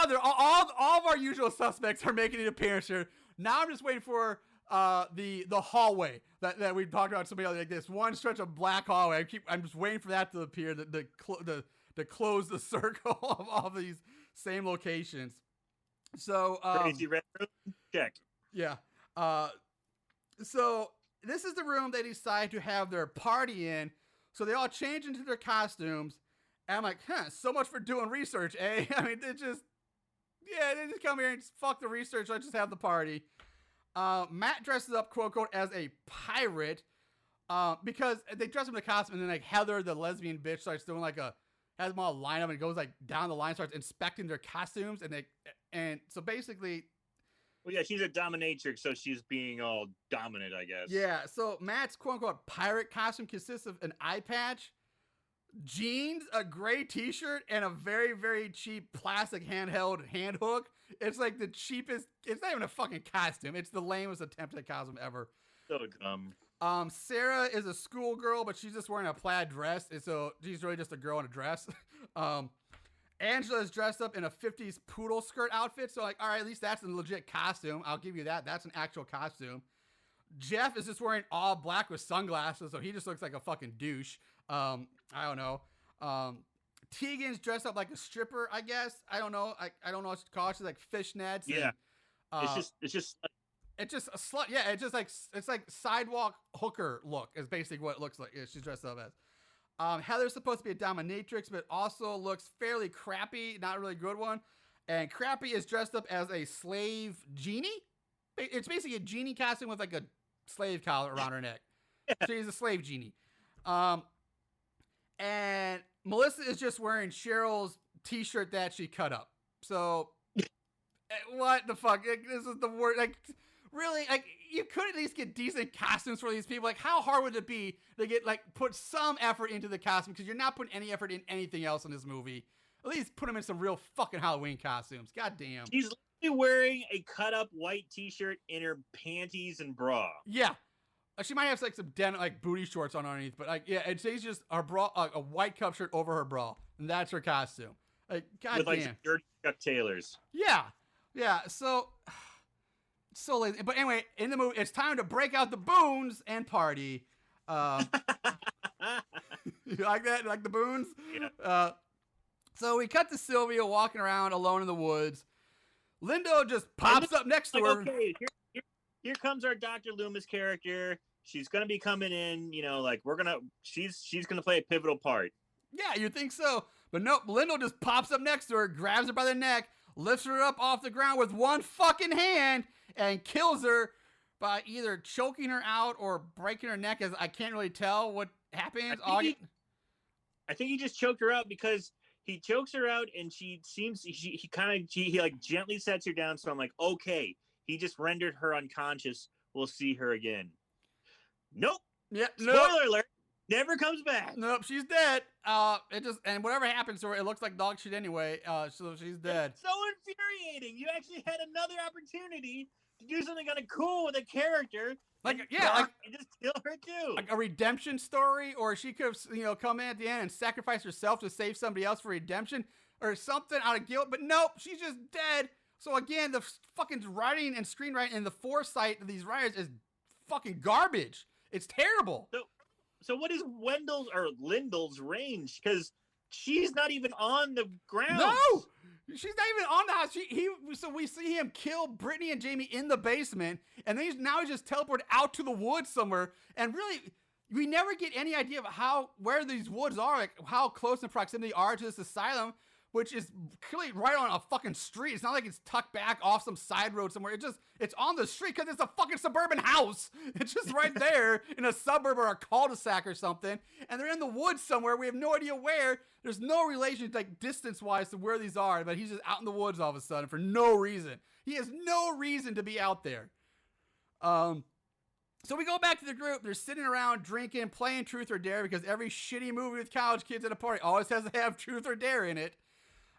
they're all of our usual suspects are making an appearance here. Now I'm just waiting for the hallway that we talked about. Somebody else, like this one stretch of black hallway. I'm just waiting for that to appear to close the circle of all these same locations. So crazy red room. Check. Yeah. So this is the room they decide to have their party in. So they all change into their costumes. And I'm like, so much for doing research, eh? I mean, they just come here and just fuck the research. Let's just have the party. Matt dresses up, quote unquote, as a pirate. Because they dress him in a costume, and then like Heather, the lesbian bitch, starts doing has them all line up and goes like down the line, starts inspecting their costumes, and so basically, well, yeah, she's a dominatrix, so she's being all dominant, I guess. Yeah. So Matt's quote unquote pirate costume consists of an eye patch, jeans, a gray T-shirt, and a very, very cheap plastic handheld hand hook. It's like the cheapest. It's not even a fucking costume. It's the lamest attempt at a costume ever. So dumb. Sarah is a schoolgirl, but she's just wearing a plaid dress, and so she's really just a girl in a dress. Angela is dressed up in a 50s poodle skirt outfit, so like, all right, at least that's a legit costume. I'll give you that. That's an actual costume. Jeff is just wearing all black with sunglasses, so he just looks like a fucking douche. I don't know. Tegan's dressed up like a stripper, I guess. I don't know. I don't know what to call it. She's like fishnets. Yeah. And, it's just a slut. Yeah, it's like sidewalk hooker look is basically what it looks like. She's dressed up as. Heather's supposed to be a dominatrix, but also looks fairly crappy, not a really good one. And Crappy is dressed up as a slave genie. It's basically a genie costume with like a slave collar around her neck. So he's a slave genie. And Melissa is just wearing Cheryl's T-shirt that she cut up. So what the fuck? Like, this is the word. Like, really? Like, you could at least get decent costumes for these people. Like, how hard would it be to get put some effort into the costume? Because you're not putting any effort in anything else in this movie. At least put them in some real fucking Halloween costumes. God damn. She's literally wearing a cut up white T-shirt in her panties and bra. Yeah. She might have like some denim, like booty shorts on underneath, but like yeah, and she's just her bra, a white cup shirt over her bra, and that's her costume. Like goddamn. With like some dirty Chuck Taylors. Yeah. So lazy. But anyway, in the movie, it's time to break out the boons and party. You like that? You like the boons? Yeah. So we cut to Sylvia walking around alone in the woods. Lindo just pops up next to her. Okay, here comes our Dr. Loomis character. She's gonna be coming in. Like she's gonna play a pivotal part. Yeah, you think so? But nope. Lindo just pops up next to her, grabs her by the neck, lifts her up off the ground with one fucking hand, and kills her by either choking her out or breaking her neck. As I can't really tell what happens. I think he just choked her out because he chokes her out, and he like gently sets her down. So I'm like, okay, he just rendered her unconscious. We'll see her again. Nope. Yeah. Spoiler alert. Never comes back. Nope, she's dead. And whatever happens to her, it looks like dog shit anyway. So she's dead. It's so infuriating. You actually had another opportunity to do something kind of cool with a character. And just kill her too. Like a redemption story, or she could have, come in at the end and sacrifice herself to save somebody else for redemption, or something out of guilt. But nope, she's just dead. So again, the fucking writing and screenwriting and the foresight of these writers is fucking garbage. It's terrible. So what is Lyndall's range? Because she's not even on the ground. No, she's not even on the house. So we see him kill Brittany and Jamie in the basement, and then he's just teleported out to the woods somewhere. And really, we never get any idea of where these woods are, like how close in proximity are to this asylum, which is clearly right on a fucking street. It's not like it's tucked back off some side road somewhere. It's on the street because it's a fucking suburban house. It's just right there in a suburb or a cul-de-sac or something. And they're in the woods somewhere. We have no idea where. There's no relation, like distance-wise, to where these are. But he's just out in the woods all of a sudden for no reason. He has no reason to be out there. So we go back to the group. They're sitting around drinking, playing Truth or Dare, because every shitty movie with college kids at a party always has to have Truth or Dare in it.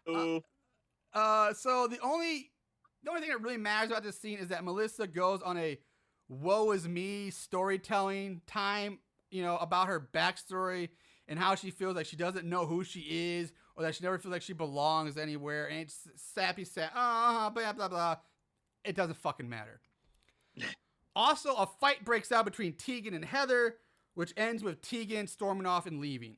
So the only thing that really matters about this scene is that Melissa goes on a woe is me storytelling time, about her backstory and how she feels like she doesn't know who she is, or that she never feels like she belongs anywhere. And it's sappy, blah, blah, blah. It doesn't fucking matter. Also, a fight breaks out between Tegan and Heather, which ends with Tegan storming off and leaving.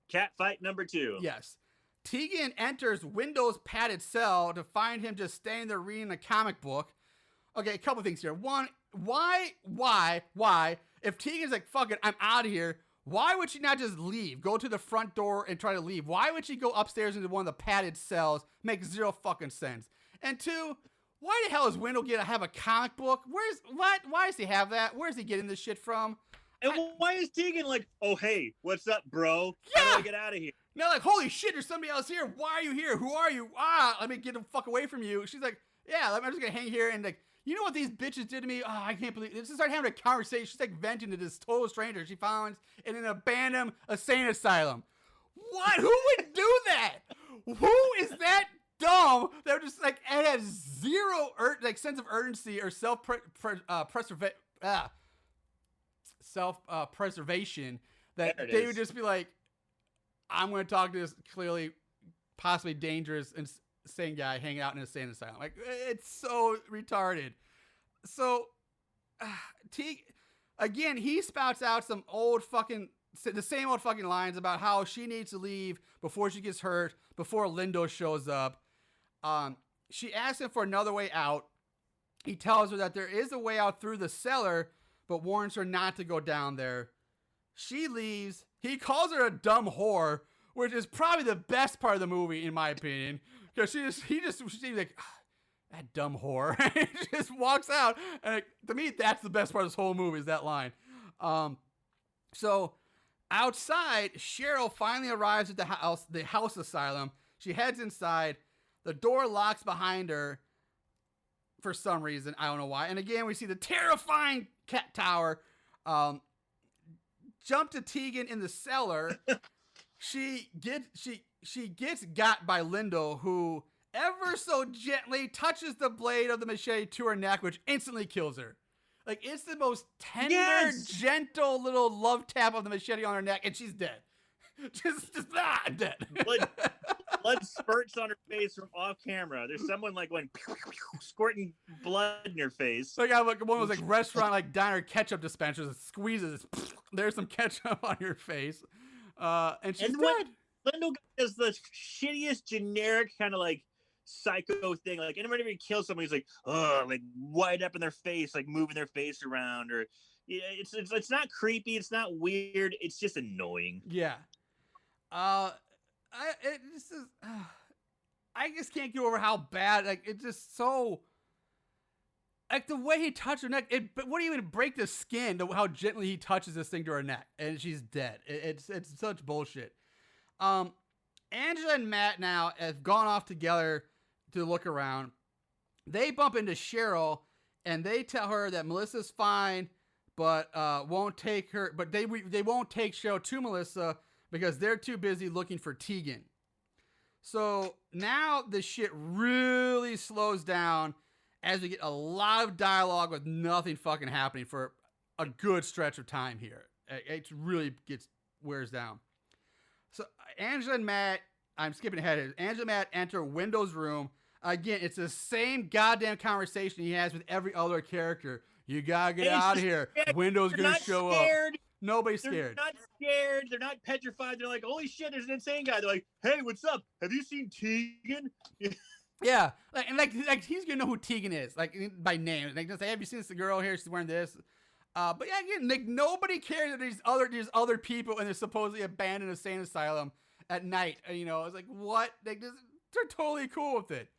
Cat fight number 2. Yes. Tegan enters Window's padded cell to find him just staying there reading a comic book. Okay, a couple things here. One, why? If Tegan's like, fuck it, I'm out of here, why would she not just leave? Go to the front door and try to leave? Why would she go upstairs into one of the padded cells? Makes zero fucking sense. And two, why the hell is Window have a comic book? Why does he have that? Where's he getting this shit from? And why is Tegan like, oh, hey, what's up, bro? Yeah. How do I get out of here? No, like, holy shit, there's somebody else here. Why are you here? Who are you? Let me get the fuck away from you. She's like, yeah, I'm just gonna hang here and like, you know what these bitches did to me? Oh, I can't believe it. Just start having a conversation. She's like venting to this total stranger she finds in an abandoned insane asylum. What? Who would do that? Who is that dumb that would just like, it has zero sense of urgency or self-preservation that they would just be like, I'm going to talk to this clearly, possibly dangerous, insane guy hanging out in an insane asylum. Like, it's so retarded. So, again, he spouts out the same old fucking lines about how she needs to leave before she gets hurt, before Lindo shows up. She asks him for another way out. He tells her that there is a way out through the cellar, but warns her not to go down there. She leaves. He calls her a dumb whore, which is probably the best part of the movie, in my opinion. Because she's like, that dumb whore. And she just walks out. And to me, that's the best part of this whole movie, is that line. So outside, Cheryl finally arrives at the house asylum. She heads inside. The door locks behind her for some reason. I don't know why. And again, we see the terrifying cat tower. Jump to Tegan in the cellar. She gets got by Lindo, who ever so gently touches the blade of the machete to her neck, which instantly kills her. Like, it's the most tender, Yes! gentle little love tap of the machete on her neck, and she's dead. just dead. Blood spurts on her face from off camera. There's someone like going pew, pew, pew, squirting blood in her face. Like, I like one of those like restaurant like diner ketchup dispensers that squeezes. There's some ketchup on your face, and she's dead. Lindo does the shittiest generic kind of like psycho thing. Like anybody kills somebody, he's like, oh, like white up in their face, like moving their face around, or yeah, it's not creepy, it's not weird, it's just annoying. Yeah. I just can't get over how bad. Like, it's just so. Like the way he touched her neck, but wouldn't even break the skin. How gently he touches this thing to her neck, and she's dead. It's such bullshit. Angela and Matt now have gone off together to look around. They bump into Cheryl, and they tell her that Melissa's fine, but won't take her. But they won't take Cheryl to Melissa because they're too busy looking for Tegan. So now the shit really slows down as we get a lot of dialogue with nothing fucking happening for a good stretch of time here. It really wears down. So Angela and Matt, I'm skipping ahead. Angela and Matt enter Window's room. Again, it's the same goddamn conversation he has with every other character. You gotta get out of here. Window's gonna show up. Nobody's scared. They're not scared. They're not petrified. They're like, holy shit, there's an insane guy. They're like, hey, what's up? Have you seen Tegan? Yeah, like he's gonna know who Tegan is, like by name. Like, just say, have you seen this girl here? She's wearing this. But yeah, again, like nobody cares that there's other people in this supposedly abandoned insane asylum at night. You know, it's like what? They're totally cool with it.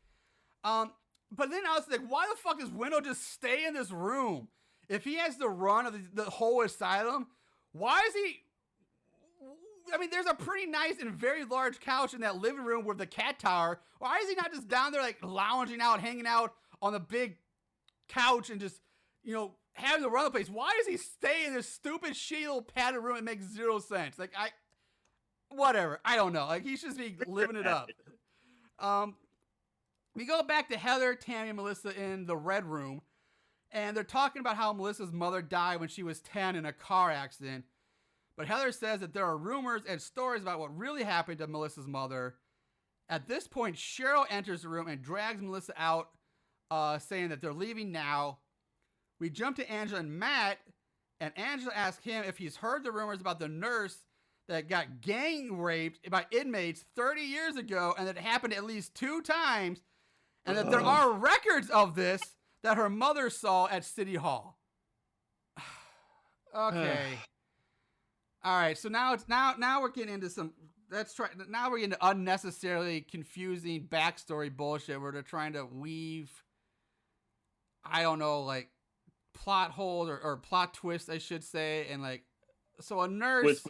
But then I was like, why the fuck does Window just stay in this room? If he has the run of the whole asylum, why is he? I mean, there's a pretty nice and very large couch in that living room with the cat tower. Why is he not just down there, like, lounging out, hanging out on the big couch and just, you know, having the run of the place? Why does he stay in this stupid, shitty little padded room? It makes zero sense. Like, whatever. I don't know. Like, he should just be living it up. We go back to Heather, Tammy, and Melissa in the red room, and they're talking about how Melissa's mother died when she was 10 in a car accident. But Heather says that there are rumors and stories about what really happened to Melissa's mother. At this point, Cheryl enters the room and drags Melissa out, saying that they're leaving now. We jump to Angela and Matt, and Angela asks him if he's heard the rumors about the nurse that got gang raped by inmates 30 years ago, and that it happened at least 2 times, and that there are records of this that her mother saw at City Hall. Okay. All right, so now we're getting into some. Now we're getting into unnecessarily confusing backstory bullshit where they're trying to weave, I don't know, like plot holes or plot twists, I should say, and like, so a nurse with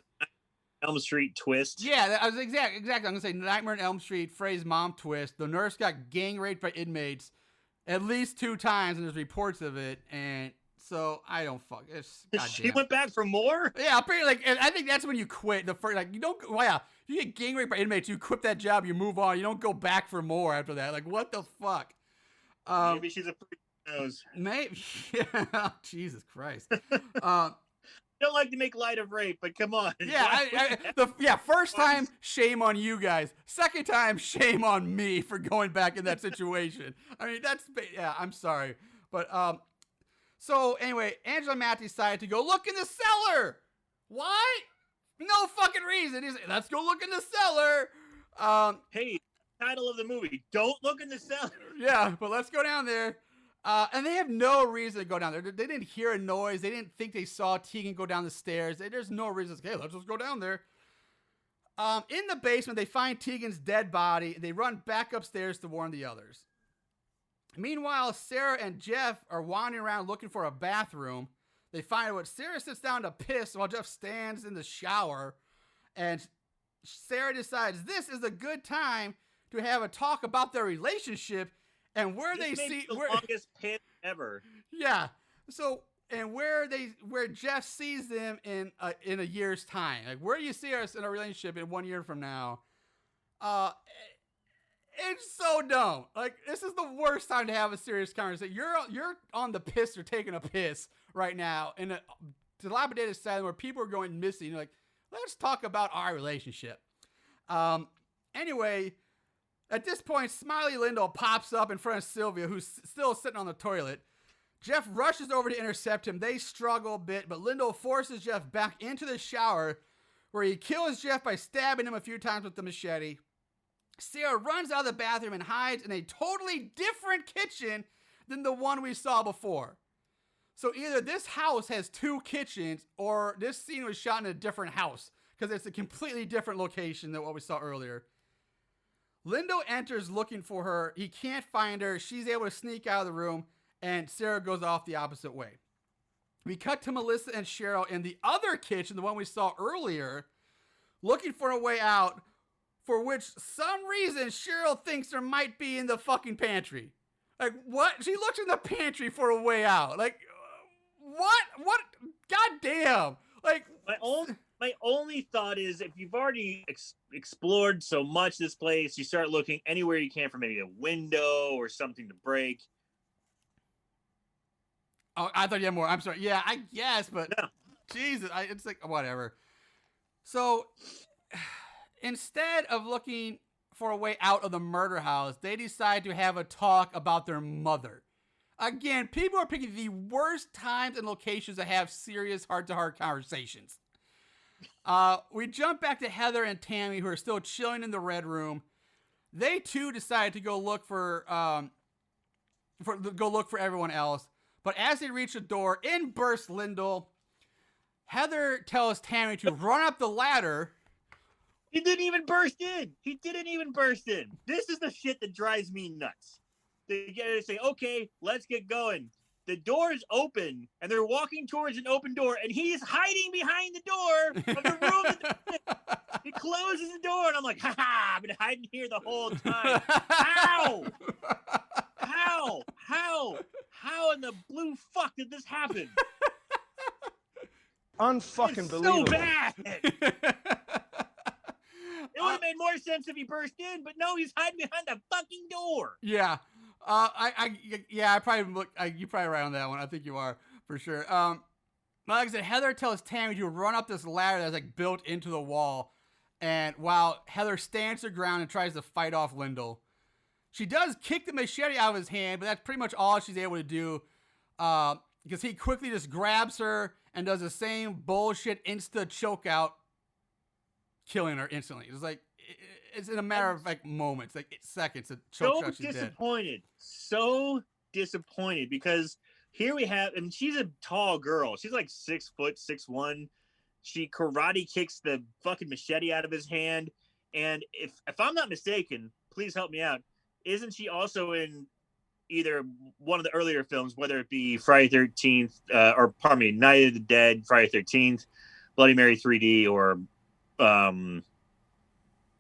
Elm Street twist. Yeah, I was exactly. I'm gonna say Nightmare on Elm Street phrase mom twist. The nurse got gang raped by inmates at least 2 times, and there's reports of it, and. So I don't fuck. She went back for more. Yeah, pretty like. And I think that's when you quit. The first, like, you don't. Well, yeah, you get gang raped by inmates. You quit that job. You move on. You don't go back for more after that. Like, what the fuck? Maybe she's a freak nose. Maybe. Yeah. Jesus Christ. Don't like to make light of rape, but come on. Yeah. First time, shame on you guys. Second time, shame on me for going back in that situation. I mean, I'm sorry, but So anyway, Angela and Matt decided to go look in the cellar. Why? No fucking reason. Let's go look in the cellar. Hey, title of the movie: Don't look in the cellar. Yeah, but let's go down there. And they have no reason to go down there. They didn't hear a noise. They didn't think they saw Tegan go down the stairs. There's no reason. Hey, let's just go down there. In the basement, they find Tegan's dead body. They run back upstairs to warn the others. Meanwhile, Sarah and Jeff are wandering around looking for a bathroom. They find out Sarah sits down to piss while Jeff stands in the shower. And Sarah decides this is a good time to have a talk about their relationship and where this they see the longest piss ever. Yeah. So and where Jeff sees them in a year's time. Like, where do you see us in a relationship in 1 year from now? It's so dumb. Like, this is the worst time to have a serious conversation. You're on the piss or taking a piss right now in a dilapidated setting where people are going missing. You're like, let's talk about our relationship. Anyway, at this point, Smiley Lindell pops up in front of Sylvia, who's still sitting on the toilet. Jeff rushes over to intercept him. They struggle a bit, but Lindell forces Jeff back into the shower, where he kills Jeff by stabbing him a few times with the machete. Sarah runs out of the bathroom and hides in a totally different kitchen than the one we saw before. So either this house has two kitchens, or this scene was shot in a different house, because it's a completely different location than what we saw earlier. Lindo enters looking for her. He can't find her. She's able to sneak out of the room, and Sarah goes off the opposite way. We cut to Melissa and Cheryl in the other kitchen, the one we saw earlier, looking for a way out, for which some reason Cheryl thinks there might be in the fucking pantry. Like, what? She looks in the pantry for a way out. Like, what? God damn. Like, my only thought is, if you've already explored so much this place, you start looking anywhere you can for maybe a window or something to break. Oh, I thought you had more. I'm sorry. Yeah, I guess, but no. Jesus, it's like, whatever. So instead of looking for a way out of the murder house, they decide to have a talk about their mother. Again, people are picking the worst times and locations to have serious heart-to-heart conversations. We jump back to Heather and Tammy, who are still chilling in the red room. They too decide to go look for everyone else. But as they reach the door, in bursts Lindell. Heather tells Tammy to run up the ladder. He didn't even burst in. This is the shit that drives me nuts. They say, okay, let's get going. The door's open, and they're walking towards an open door, and he's hiding behind the door of the room. He closes the door, and I'm like, I've been hiding here the whole time. How in the blue fuck did this happen? Unfucking So believable. bad. It would have made more sense if he burst in, but no, he's hiding behind the fucking door. Yeah. I probably look. You're probably right on that one. I think you are for sure. Like I said, Heather tells Tammy to run up this ladder that's like built into the wall, and while Heather stands her ground and tries to fight off Lindell, she does kick the machete out of his hand, but that's pretty much all she's able to do, because he quickly just grabs her and does the same bullshit insta choke out, killing her instantly. It's like. It's in a matter of like moments, like seconds. So disappointed because here we have, and she's a tall girl. She's like 6 foot, 6'1". She karate kicks the fucking machete out of his hand. And if I'm not mistaken, please help me out. Isn't she also in either one of the earlier films, whether it be Friday 13th, Night of the Dead, Friday 13th, Bloody Mary 3D, or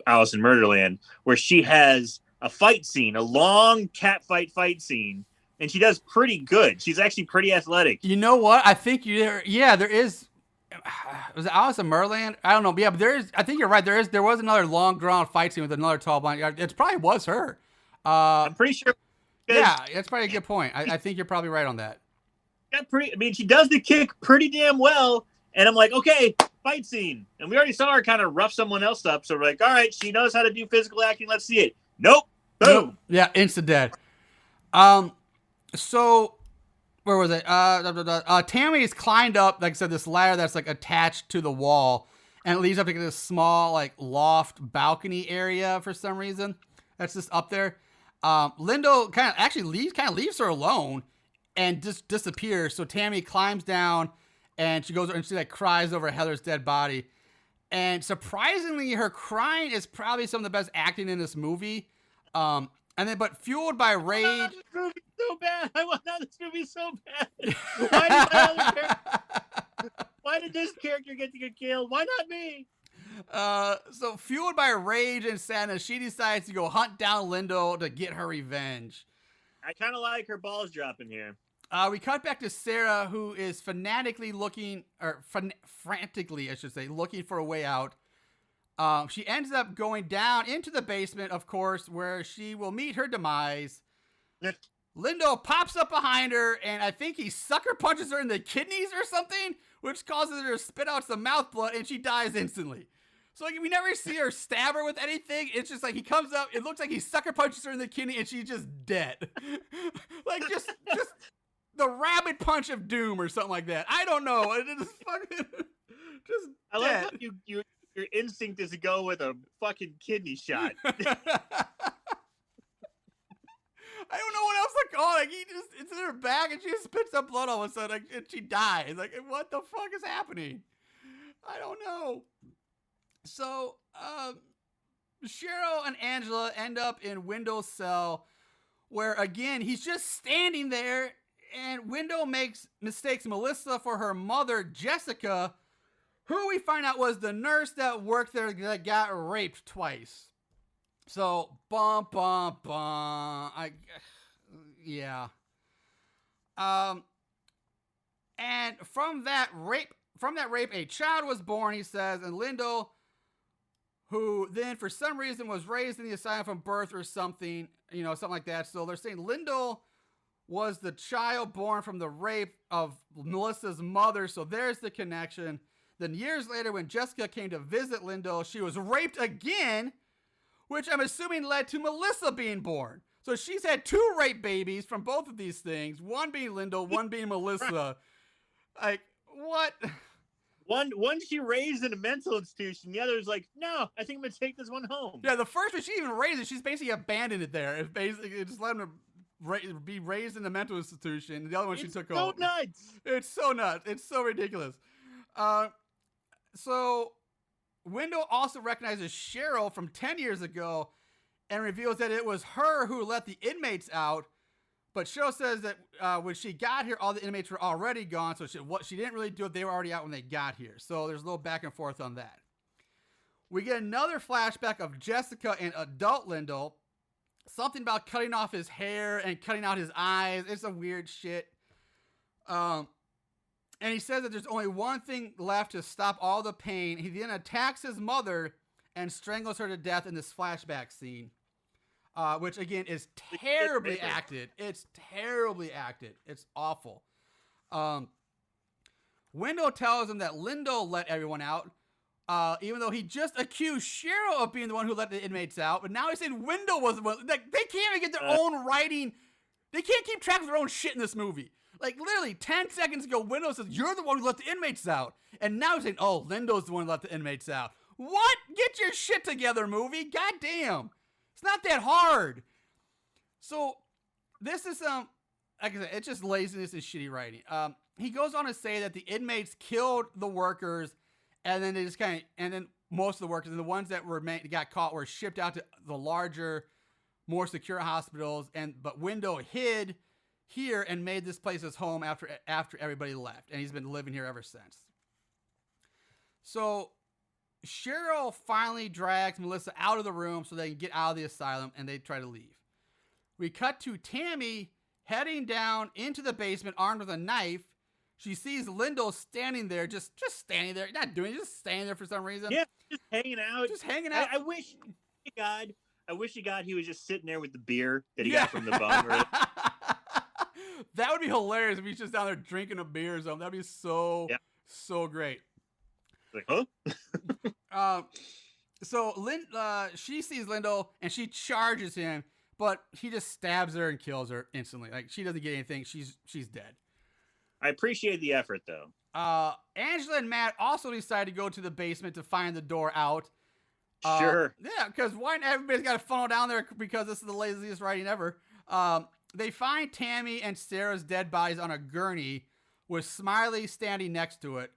Alice in Murderland, where she has a fight scene, a long cat fight scene, and she does pretty good. She's actually pretty athletic. You know what? I think there is. Was it Alice in Murderland? I don't know. Yeah, but there is. I think you're right. There was another long drawn fight scene with another tall blonde. It probably was her. I'm pretty sure. Yeah, that's probably a good point. I think you're probably right on that. She does the kick pretty damn well, and I'm like, okay, fight scene. And we already saw her kind of rough someone else up, so we're like, all right, she knows how to do physical acting. Let's see it. Nope. Boom. Nope. Yeah, insta dead. So where was it? Tammy's climbed up, like I said, this ladder that's like attached to the wall, and it leads up to this small like loft balcony area for some reason. That's just up there. Lindo kind of leaves her alone and just disappears. So Tammy climbs down and she goes and she like cries over Heather's dead body. And surprisingly, her crying is probably some of the best acting in this movie. But fueled by rage. I want this movie so bad. Why did this character get to get killed? Why not me? So fueled by rage and sadness, she decides to go hunt down Lindo to get her revenge. I kind of like her balls dropping here. We cut back to Sarah, who is frantically, I should say, looking for a way out. She ends up going down into the basement, of course, where she will meet her demise. Lindo pops up behind her, and I think he sucker punches her in the kidneys or something, which causes her to spit out some mouth blood, and she dies instantly. So like, we never see her stab her with anything. It's just like he comes up, it looks like he sucker punches her in the kidney, and she's just dead. Like just the rabbit punch of doom or something like that. I don't know. It is fucking just I dead. like how your instinct is to go with a fucking kidney shot. I don't know what else to call it. Like, it's in her back and she just spits up blood all of a sudden, like, and she dies. Like, what the fuck is happening? I don't know. So, Cheryl and Angela end up in Wendell's cell, where again he's just standing there, and Wendell mistakes Melissa for her mother, Jessica, who we find out was the nurse that worked there that got raped twice. So, bum, bum, bum. Yeah. And from that rape, a child was born, he says, and Lindo, who then for some reason was raised in the asylum from birth or something, something like that. So they're saying Lindo was the child born from the rape of Melissa's mother. So there's the connection. Then years later, when Jessica came to visit Lindo, she was raped again, which I'm assuming led to Melissa being born. So she's had 2 rape babies from both of these things, one being Lindo, one being Melissa. Like, what? One she raised in a mental institution. The other's like, no, I think I'm going to take this one home. Yeah, the first one, she even raised it. She's basically abandoned it there. It just let him be raised in a mental institution. The other one she took home. It's so nuts. It's so nuts. It's so ridiculous. So Wendell also recognizes Cheryl from 10 years ago and reveals that it was her who let the inmates out. But Cheryl says that when she got here, all the inmates were already gone. So she didn't really do it. They were already out when they got here. So there's a little back and forth on that. We get another flashback of Jessica and adult Lindo. Something about cutting off his hair and cutting out his eyes. It's a weird shit. And he says that there's only one thing left to stop all the pain. He then attacks his mother and strangles her to death in this flashback scene. Which, again, is terribly acted. It's terribly acted. It's awful. Wendell tells him that Lindo let everyone out, even though he just accused Cheryl of being the one who let the inmates out. But now he's saying Wendell was the one. Like, they can't even get their own writing. They can't keep track of their own shit in this movie. Like, literally, 10 seconds ago, Wendell says, you're the one who let the inmates out. And now he's saying, oh, Lindo's the one who let the inmates out. What? Get your shit together, movie. God damn. It's not that hard. So, this is, like I said, it's just laziness and shitty writing. He goes on to say that the inmates killed the workers, and then they just and then most of the workers, and the ones that got caught were shipped out to the larger, more secure hospitals, but Wendell hid here and made this place his home after everybody left, and he's been living here ever since. So Cheryl finally drags Melissa out of the room so they can get out of the asylum, and they try to leave. We cut to Tammy heading down into the basement armed with a knife. She sees Lindo standing there, just standing there, not doing it, just standing there for some reason. Yeah, just hanging out. Just hanging out. I wish to God he was just sitting there with the beer that he got from the bum. That would be hilarious if he's just down there drinking a beer or something. That'd be so great. Like, huh? So she sees Lindo and she charges him, but he just stabs her and kills her instantly. Like, she doesn't get anything. She's dead. I appreciate the effort, though. Angela and Matt also decide to go to the basement to find the door out. Sure. Yeah, because why not? Everybody's got to funnel down there because this is the laziest writing ever. They find Tammy and Sarah's dead bodies on a gurney with Smiley standing next to it.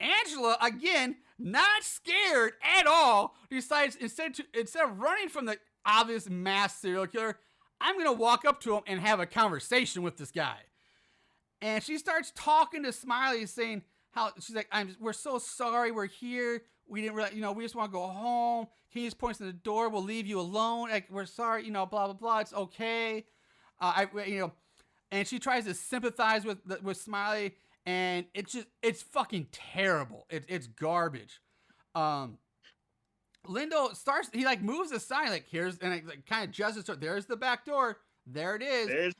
Angela, again, not scared at all, decides instead of running from the obvious mass serial killer, I'm going to walk up to him and have a conversation with this guy. And she starts talking to Smiley, saying how she's like, we're so sorry, we're here. We didn't really, we just want to go home. Can you just point to the door? We'll leave you alone. Like, we're sorry, blah, blah, blah. It's okay. And she tries to sympathize with Smiley, and it's fucking terrible. It's garbage. Lindo starts, he like moves aside, like here's, and it like, kind of gestures, there's the back door. There it is.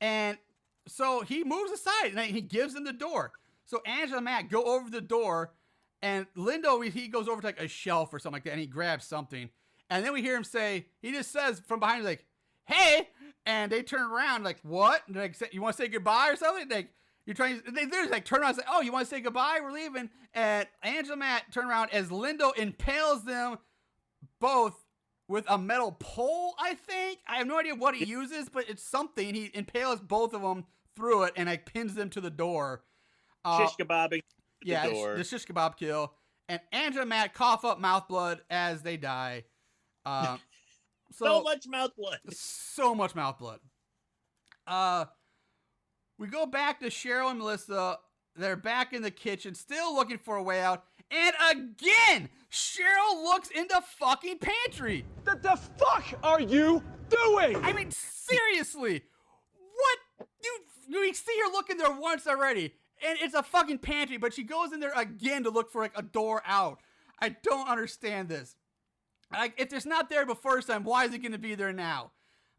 And so he moves aside and he gives him the door. So Angela and Matt go over the door, and Lindo, he goes over to like a shelf or something like that, and he grabs something. And then we hear him say, he just says from behind, like, hey, and they turn around like, what? And like, you want to say goodbye or something? Like, you're trying to, they just like turn around and say, oh, you want to say goodbye? We're leaving. And Angela and Matt turn around as Lindo impales them both with a metal pole, I think. I have no idea what he uses, but it's something. He impales both of them through it and like pins them to the door. Shish kebabbing the door. The shish kebab kill. And Angela and Matt cough up mouth blood as they die. So much mouth blood. So much mouth blood. We go back to Cheryl and Melissa. They're back in the kitchen, still looking for a way out. And again, Cheryl looks in the fucking pantry. What the fuck are you doing? I mean, seriously. What? You see her looking there once already. And it's a fucking pantry, but she goes in there again to look for like a door out. I don't understand this. Like, if it's not there the first time, why is it going to be there now?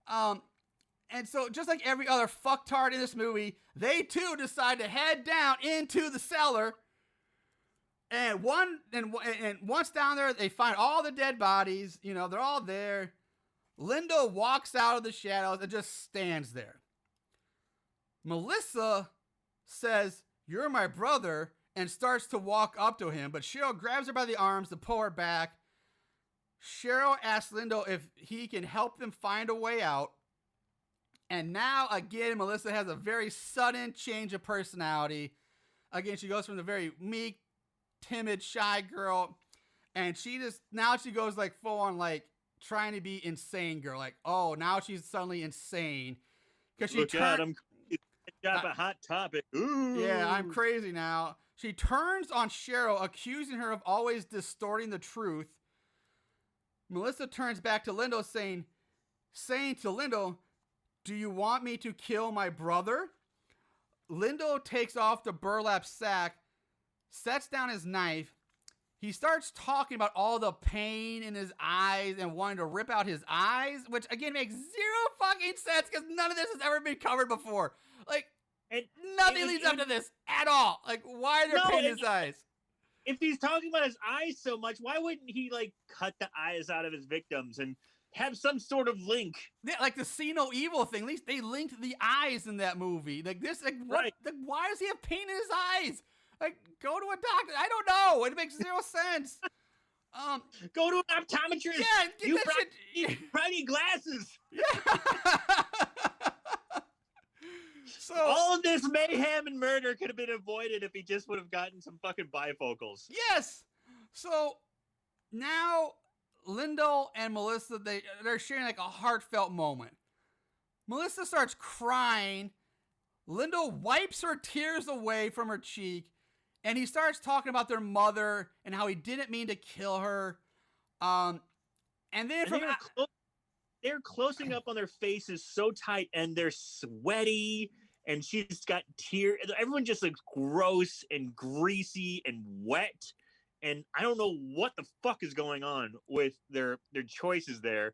And so, just like every other fucktard in this movie, they too decide to head down into the cellar. And once down there, they find all the dead bodies. You know, they're all there. Lindo walks out of the shadows and just stands there. Melissa says, "You're my brother," and starts to walk up to him, but Cheryl grabs her by the arms to pull her back. Cheryl asks Lindo if he can help them find a way out. And now, again, Melissa has a very sudden change of personality. Again, she goes from the very meek, timid, shy girl, and she goes like full on like trying to be insane girl. Like, oh, now she's suddenly insane. Because she at him. Got a hot topic. Ooh. Yeah, I'm crazy now. She turns on Cheryl, accusing her of always distorting the truth. Melissa turns back to Lindo, saying to Lindo, "Do you want me to kill my brother?" Lindo takes off the burlap sack, sets down his knife. He starts talking about all the pain in his eyes and wanting to rip out his eyes, which again makes zero fucking sense because none of this has ever been covered before. Like, nothing leads up to this at all. Like, why are there pain in his eyes? If he's talking about his eyes so much, why wouldn't he like cut the eyes out of his victims and have some sort of link? Yeah, like the see no evil thing. At least they linked the eyes in that movie. Like this, like what? Right. Like, why does he have pain in his eyes? Like, go to a doctor. I don't know. It makes zero sense. Go to an optometrist. Yeah, get you that shit. probably need glasses. Yeah. So all of this mayhem and murder could have been avoided if he just would have gotten some fucking bifocals. Yes. So now Lindo and Melissa, they're sharing like a heartfelt moment. Melissa starts crying. Lindo wipes her tears away from her cheek, and he starts talking about their mother and how he didn't mean to kill her. And then they're closing up on their faces so tight, and they're sweaty, and she's got tears. Everyone just looks gross and greasy and wet, and I don't know what the fuck is going on with their choices there.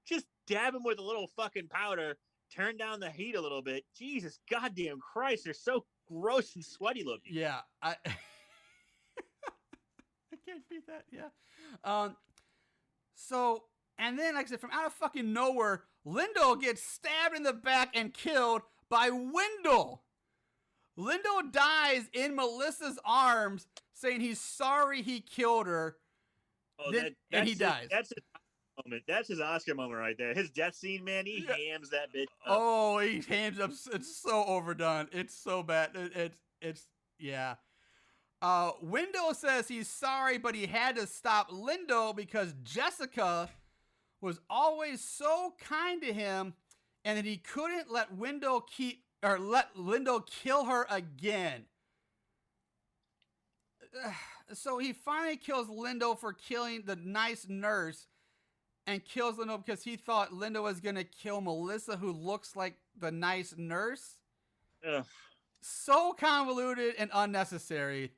Just dab them with a little fucking powder, turn down the heat a little bit. Jesus goddamn Christ, they're so gross and sweaty looking. Yeah, I can't beat that. Yeah. So, and then, like I said, from out of fucking nowhere, Lindo gets stabbed in the back and killed by Wendell. Lindo dies in Melissa's arms, saying he's sorry he killed her. Oh, and he dies. That's his moment. That's his Oscar moment right there. His death scene, man. He hams that bitch up. Oh, he hams up. It's so overdone. It's so bad. It's yeah. Wendell says he's sorry, but he had to stop Lindo because Jessica was always so kind to him, and that he couldn't let Lindo kill her again. So he finally kills Lindo for killing the nice nurse, and kills Lindo because he thought Lindo was gonna kill Melissa, who looks like the nice nurse. Ugh. So convoluted and unnecessary.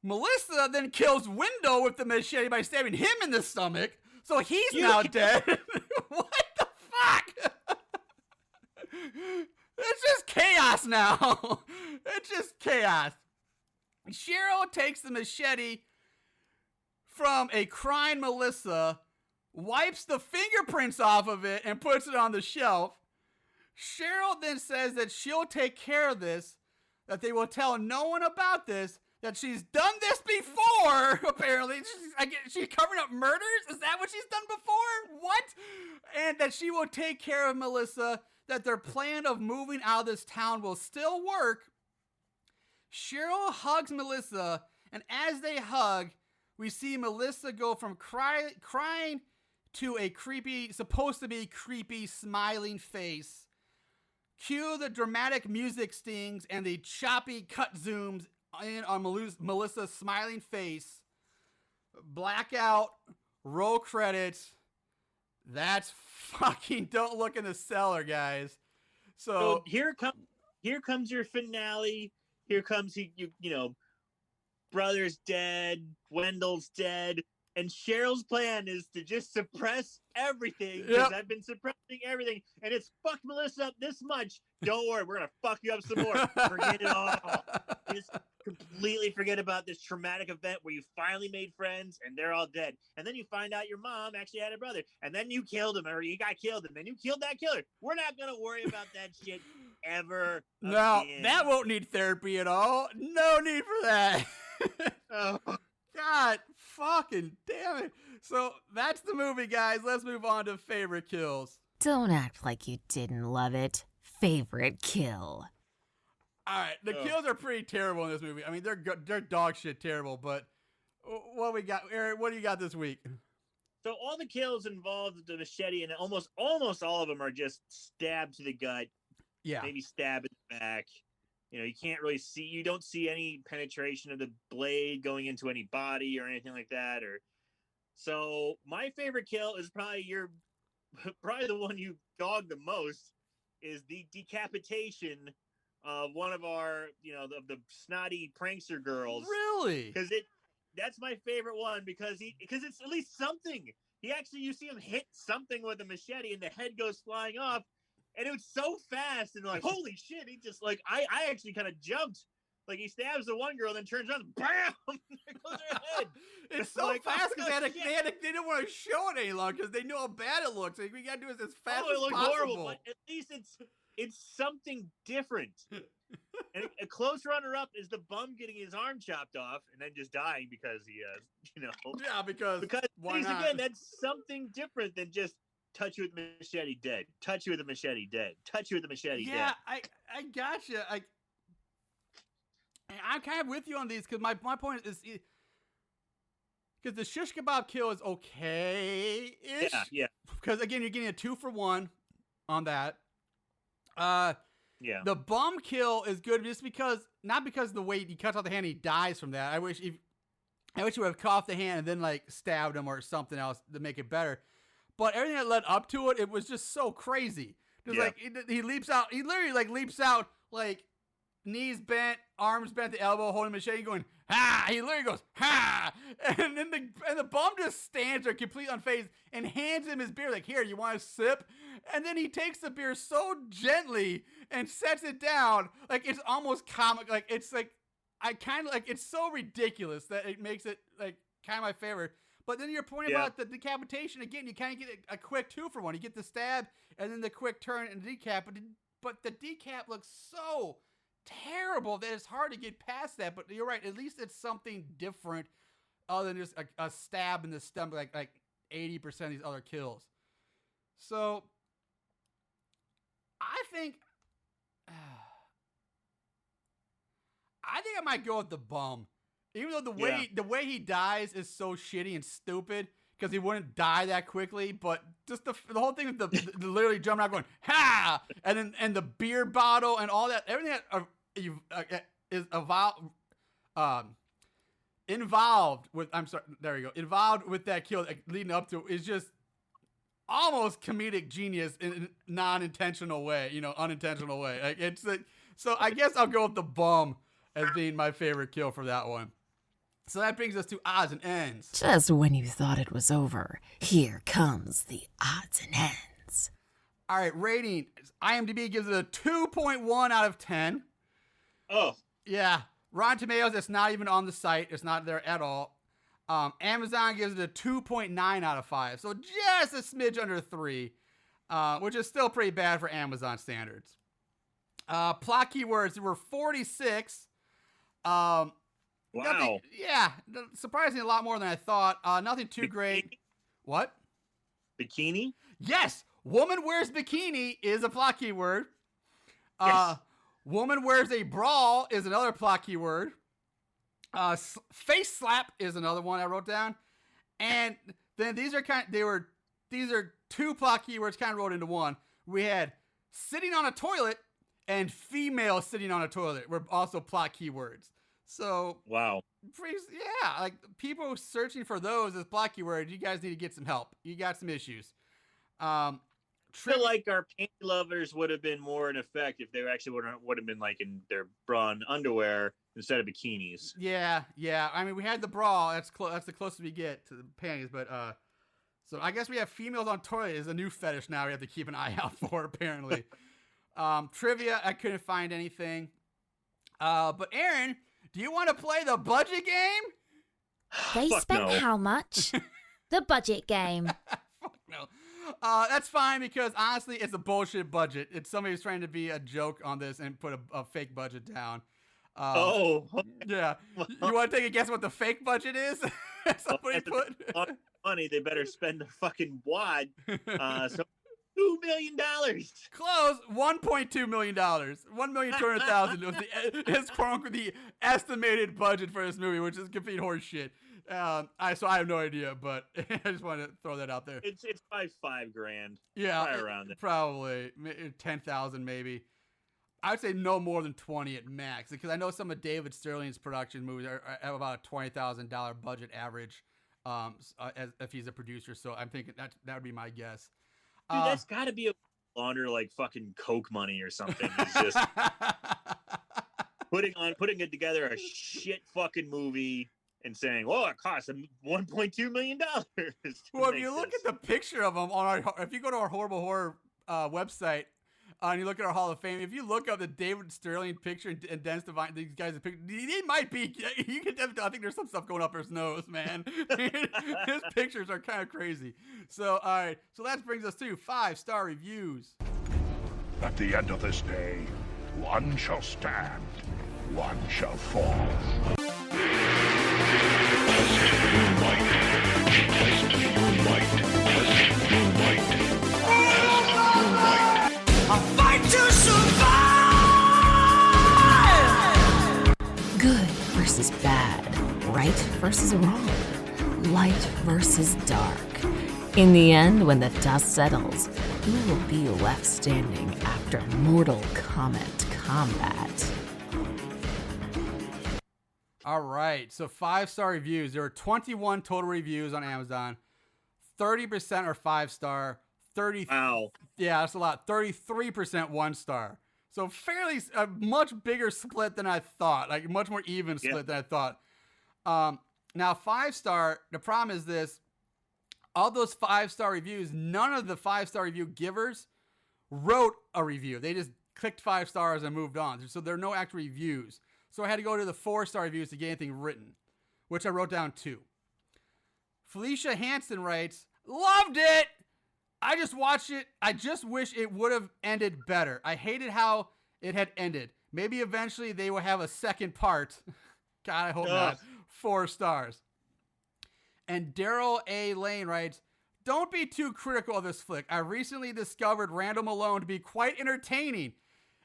Melissa then kills Window with the machete by stabbing him in the stomach. So he's now dead. What the fuck? It's just chaos now. It's just chaos. Cheryl takes the machete from a crying Melissa, wipes the fingerprints off of it, and puts it on the shelf. Cheryl then says that she'll take care of this, that they will tell no one about this, that she's done this before, apparently. She's covering up murders? Is that what she's done before? What? And that she will take care of Melissa, that their plan of moving out of this town will still work. Cheryl hugs Melissa, and as they hug, we see Melissa go from crying to a creepy, supposed to be creepy, smiling face. Cue the dramatic music stings and the choppy cut zooms in on Melissa's smiling face. Blackout, roll credits. That's fucking Don't Look in the Cellar, guys. So here comes your finale. Here comes you know, brother's dead, Wendell's dead, and Cheryl's plan is to just suppress everything, because I've been suppressing everything, and it's fucked Melissa up this much. Don't worry, we're gonna fuck you up some more. Forget it all. Just completely forget about this traumatic event where you finally made friends and they're all dead, and then you find out your mom actually had a brother, and then you killed him, or you got killed, and then you killed that killer. We're not gonna worry about that shit ever no, again. that won't need therapy at all. No need for that. Oh. God fucking damn it. So that's the movie, guys. Let's move on to favorite kills. Don't act like you didn't love it. Favorite kill. All right, the kills are pretty terrible in this movie. I mean, they're dog shit terrible, but what we got, Eric, what do you got this week? So all the kills involve the machete, and almost all of them are just stab to the gut. Yeah. Maybe stab in the back. You know, you don't see any penetration of the blade going into any body or anything like that. So my favorite kill is probably the one you dog the most, is the decapitation of one of our, the snotty prankster girls. Really? Because that's my favorite one, because it's at least something. You see him hit something with a machete and the head goes flying off. And it was so fast, and like, holy shit! He just like, I actually kind of jumped. Like, he stabs the one girl, then turns around, and bam! There goes her head. It's so like, fast because they didn't want to show it any longer because they knew how bad it looks. Like, we gotta do it as fast as it looks possible. horrible, but at least it's something different. And a close runner-up is the bum getting his arm chopped off and then just dying because he, Yeah, because why not? Again, that's something different than just touch you with the machete, dead. Touch you with the machete, dead. Touch you with the machete, dead. Yeah, I gotcha. I'm kind of with you on these, because my point is, because the shish kebab kill is okay-ish. Yeah. Because, again, you're getting a 2-for-1 on that. Yeah. The bum kill is good just because, not because the way he cuts off the hand, he dies from that. I wish you would have cut off the hand and then, like, stabbed him or something else to make it better. But everything that led up to it was just so crazy. Just like, he leaps out, he literally, like, leaps out, like, knees bent, arms bent, the elbow, holding a machete, going, ha! He literally goes, ha! And then the bum just stands there completely unfazed and hands him his beer, like, here, you want a sip? And then he takes the beer so gently and sets it down, like, it's almost comic, like, it's like, it's so ridiculous that it makes it, like, kind of my favorite. But then your point about the decapitation, again, you kind of get a quick 2-for-1. You get the stab and then the quick turn and decap, but the decap looks so terrible that it's hard to get past that. But you're right, at least it's something different other than just a stab in the stomach, like 80% of these other kills. So I think I might go with the bum. Even though the way he dies is so shitty and stupid, because he wouldn't die that quickly, but just the whole thing with the literally jumping out going, ha! And the beer bottle and all that, everything that is involved with, involved with that kill, leading up to, is just almost comedic genius in a non-intentional way, unintentional way. Like, so I guess I'll go with the bum as being my favorite kill for that one. So that brings us to odds and ends. Just when you thought it was over, here comes the odds and ends. All right, rating. IMDb gives it a 2.1 out of 10. Oh, Yeah. Rotten Tomatoes, it's not even on the site. It's not there at all. Amazon gives it a 2.9 out of 5. So just a smidge under 3, which is still pretty bad for Amazon standards. Plot keywords were 46. wow. Nothing, yeah, surprisingly a lot more than I thought. Nothing too great. What? Bikini? Yes, woman wears bikini is a plot keyword. Yes. Woman wears a brawl is another plot keyword. Face slap is another one I wrote down. And then these are two plot keywords kind of rolled into one. We had sitting on a toilet and female sitting on a toilet were also plot keywords. So Wow. yeah, like people searching for those as plot keywords, you guys need to get some help. You got some issues. I feel like our panty lovers would have been more in effect if they actually would have been like in their bra and underwear instead of bikinis. Yeah. I mean, we had the bra. That's the closest we get to the panties. But so I guess we have females on toilet is a new fetish now. We have to keep an eye out for apparently. Trivia. I couldn't find anything. But Aaron, do you want to play the budget game? They Fuck spent no. how much? The budget game. Fuck no. That's fine because honestly, it's a bullshit budget. It's somebody who's trying to be a joke on this and put a fake budget down. Oh, Yeah. You want to take a guess what the fake budget is? Somebody that's put. a lot of money. They better spend their fucking wad. So $2 million. Close. $1.2 million. $1,200,000 was is quote unquote the estimated budget for this movie, which is complete horse shit. So I have no idea, but I just wanted to throw that out there. It's probably $5,000. Yeah, probably around there. Probably 10,000 maybe. I would say no more than 20 at max because I know some of David Sterling's production movies have about a $20,000 budget average, as if he's a producer. So I'm thinking that would be my guess. Dude, that's got to be a launder like fucking Coke money or something. It's just putting it together a shit fucking movie and saying, "Oh, it costs $1.2 million." Well, if you look at the picture of them if you go to our Horrible Horror website and you look at our Hall of Fame, if you look up the David Sterling picture and Dennis Devine, these guys' picture, they might be. You can definitely. I think there's some stuff going up his nose, man. His pictures are kind of crazy. So, all right. So that brings us to 5-star reviews. At the end of this day, one shall stand, one shall fall. Good versus bad. Right versus wrong. Light versus dark. In the end, when the dust settles, who will be left standing after Mortal Kombat combat? All right. So 5-star reviews. There were 21 total reviews on Amazon. 30% are 5-star. 30. Wow. Yeah, that's a lot. 33% 1-star. So fairly a much bigger split than I thought. Like much more even split than I thought. Now 5-star. The problem is this: all those 5-star reviews, none of the 5-star review givers wrote a review. They just clicked 5 stars and moved on. So there are no actual reviews. So I had to go to the 4-star reviews to get anything written, which I wrote down 2. Felicia Hansen writes, "Loved it. I just watched it. I just wish it would have ended better. I hated how it had ended. Maybe eventually they will have a second part." God, I hope not. 4 stars. And Daryl A. Lane writes, "Don't be too critical of this flick. I recently discovered Randall Malone to be quite entertaining,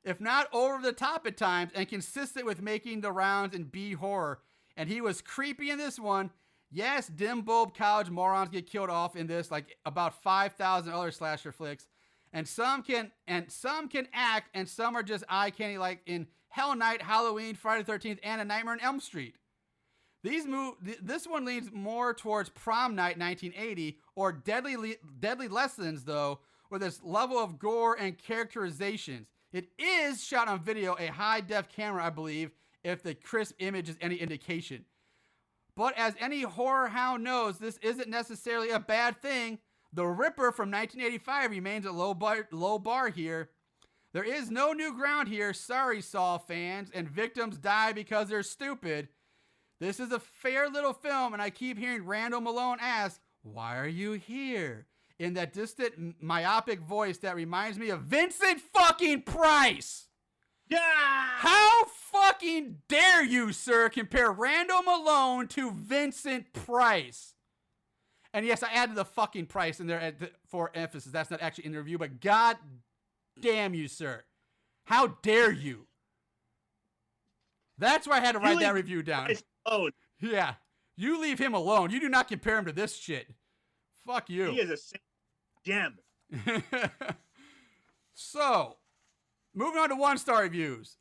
if not over the top at times, and consistent with making the rounds in B horror. And he was creepy in this one. Yes, dim bulb college morons get killed off in this, like about 5,000 other slasher flicks. And some can act, and some are just eye candy, like in Hell Night, Halloween, Friday the 13th, and A Nightmare on Elm Street. This one leans more towards Prom Night 1980 or Deadly Lessons, though, with its level of gore and characterizations. It is shot on video, a high-def camera, I believe, if the crisp image is any indication. But as any horror hound knows, this isn't necessarily a bad thing. The Ripper from 1985 remains a low bar here. There is no new ground here. Sorry, Saw fans, and victims die because they're stupid. This is a fair little film, and I keep hearing Randall Malone ask, "Why are you here?" in that distant, myopic voice that reminds me of Vincent fucking Price. Yeah! How fucking dare you, sir, compare Randall Malone to Vincent Price? And yes, I added the fucking Price in there for emphasis. That's not actually in the review, but god damn you, sir. How dare you? That's why I had to write that review down. Oh, yeah. You leave him alone. You do not compare him to this shit. Fuck you. he is a gem. So, moving on to 1-star reviews.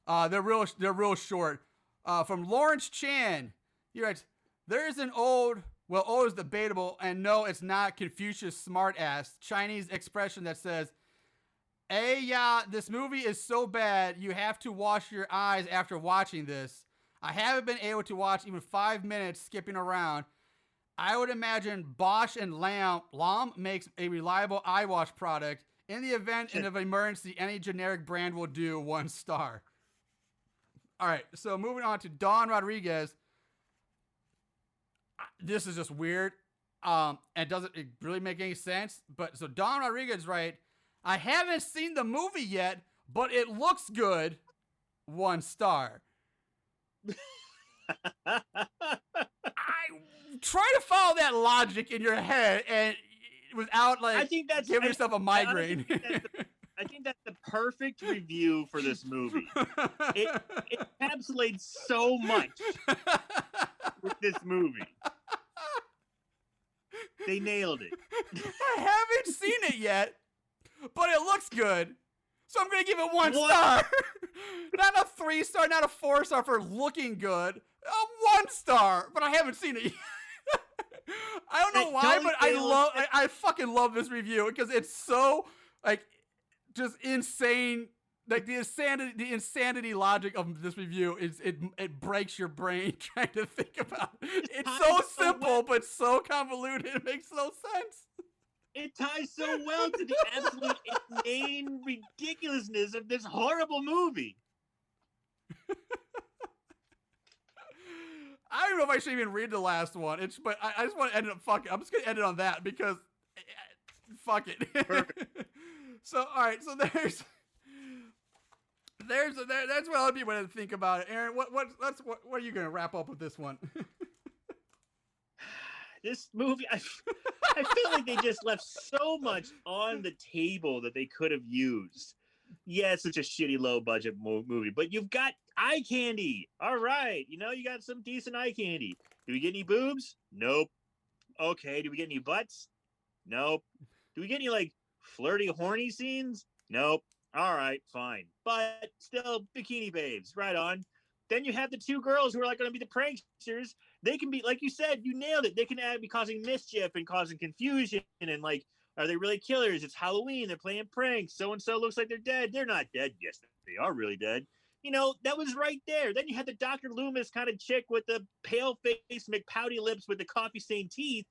They're real short. From Lawrence Chan, he writes, "There is an old is debatable, and no, it's not Confucius smartass Chinese expression that says, 'Yeah, this movie is so bad, you have to wash your eyes after watching this. I haven't been able to watch even 5 minutes skipping around. I would imagine Bosch and Lam makes a reliable eye wash product. In the event of emergency, any generic brand will do. 1 star.'" All right, so moving on to Don Rodriguez. This is just weird. And doesn't really make any sense. But so Don Rodriguez, right? "I haven't seen the movie yet, but it looks good. 1 star." I try to follow that logic in your head and without I think that's giving yourself a migraine. I think that's the perfect review for this movie. It encapsulates so much with this movie. They nailed it. I haven't seen it yet, but it looks good. So I'm going to give it 1 star. Not a 3 star, not a 4 star for looking good. A 1 star, but I haven't seen it yet. I don't know why, but I fucking love this review because it's so like just insane. Like the insanity logic of this review is it breaks your brain trying to think about it. It's so simple but so convoluted. It makes no sense. It ties so well to the absolute inane ridiculousness of this horrible movie. I don't know if I should even read the last one. But I just want to end it. Fuck it. I'm just gonna end it on that because fuck it. So all right. So that's what other people have to think about it. Aaron, what are you gonna wrap up with this one? This movie, I feel like they just left so much on the table that they could have used. Yeah, it's such a shitty low budget movie, but you've got eye candy. All right, you got some decent eye candy. Do we get any boobs? Nope. Okay, do we get any butts? Nope. Do we get any like flirty, horny scenes? Nope. All right, fine. But still, bikini babes, right on. Then you have the 2 girls who are like going to be the pranksters. They can be, like you said, you nailed it. They can be causing mischief and causing confusion. And like, are they really killers? It's Halloween. They're playing pranks. So-and-so looks like they're dead. They're not dead. Yes, they are really dead. That was right there. Then you had the Dr. Loomis kind of chick with the pale face, McPouty lips with the coffee-stained teeth.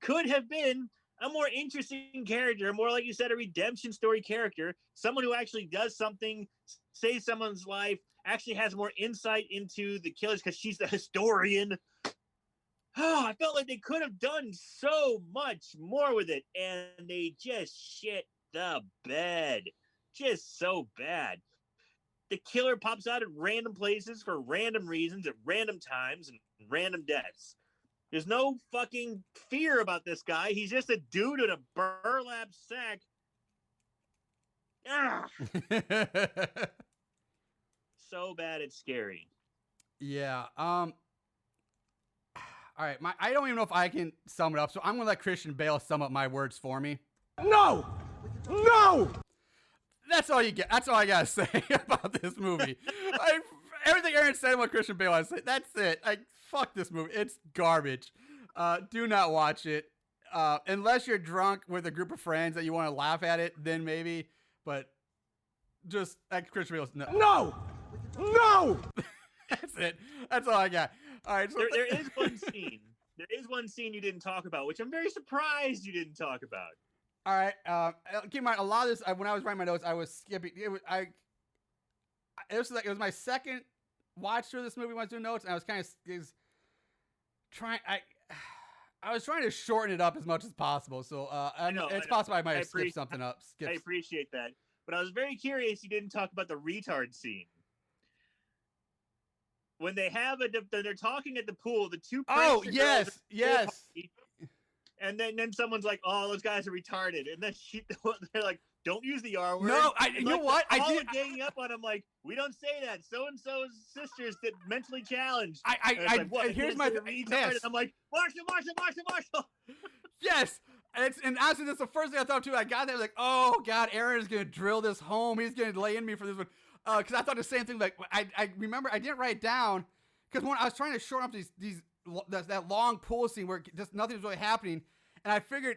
Could have been a more interesting character, more like you said, a redemption story character, someone who actually does something, saves someone's life, actually has more insight into the killers because she's the historian. Oh, I felt like they could have done so much more with it, and they just shit the bed. Just so bad. The killer pops out at random places for random reasons at random times and random deaths. There's no fucking fear about this guy. He's just a dude in a burlap sack. So bad it's scary. Yeah. All right. I don't even know if I can sum it up, so I'm gonna let Christian Bale sum up my words for me. No! No! That's all you get. That's all I gotta say about this movie. Everything Aaron said about Christian Bale, I say that's it. Fuck this movie. It's garbage. Do not watch it. Unless you're drunk with a group of friends that you want to laugh at it, then maybe. But just Christian Bale. No. No! No! That's it. That's all I got. All right. So there is one scene. There is one scene you didn't talk about, which I'm very surprised you didn't talk about. All right. Keep in mind, a lot of this, when I was writing my notes, I was skipping. It was my second watch through this movie when I was doing notes, and I was kind of trying. I was trying to shorten it up as much as possible. So it's possible I might have skipped something up. I appreciate that, but I was very curious you didn't talk about the retard scene. When they have they're talking at the pool, the two. Oh yes. Party, and then someone's like, "Oh, those guys are retarded," and then they're like, "Don't use the R word." No, you know what? I did ganging up on him like, "We don't say that. So and so's sisters get mentally challenged." Here's my retard. And I'm like, Marshall. Yes. And honestly, that's the first thing I thought too. I got there like, oh God, Aaron is gonna drill this home. He's gonna lay in me for this one. Because I thought the same thing. Like I remember I didn't write it down because when I was trying to shorten up that long pool scene where just nothing was really happening, and I figured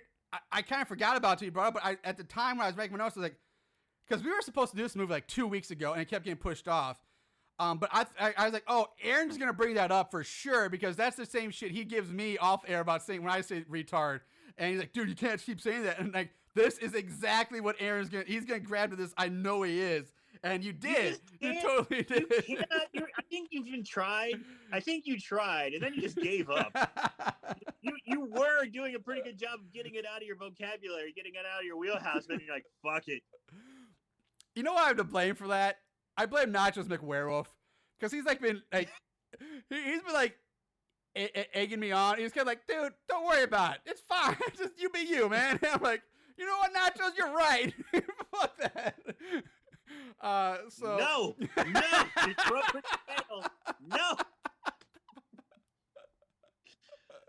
I kind of forgot about it till you brought it up. But at the time when I was making my notes, I was like, because we were supposed to do this movie like 2 weeks ago, and it kept getting pushed off. But I was like, oh, Aaron's gonna bring that up for sure because that's the same shit he gives me off air about saying when I say retard, and he's like, dude, you can't keep saying that, and like this is exactly what Aaron's he's gonna grab to this. I know he is. And you did. You totally did. I think you've even tried. I think you tried, and then you just gave up. You were doing a pretty good job of getting it out of your vocabulary, getting it out of your wheelhouse, but you're like, fuck it. You know what I have to blame for that? I blame Nachos McWerewolf. Because he's like been like, he's been like egging me on. He's kind of like, dude, don't worry about it. It's fine. Just you be you, man. And I'm like, you know what, Nachos, you're right. Fuck that. No, you fail. No.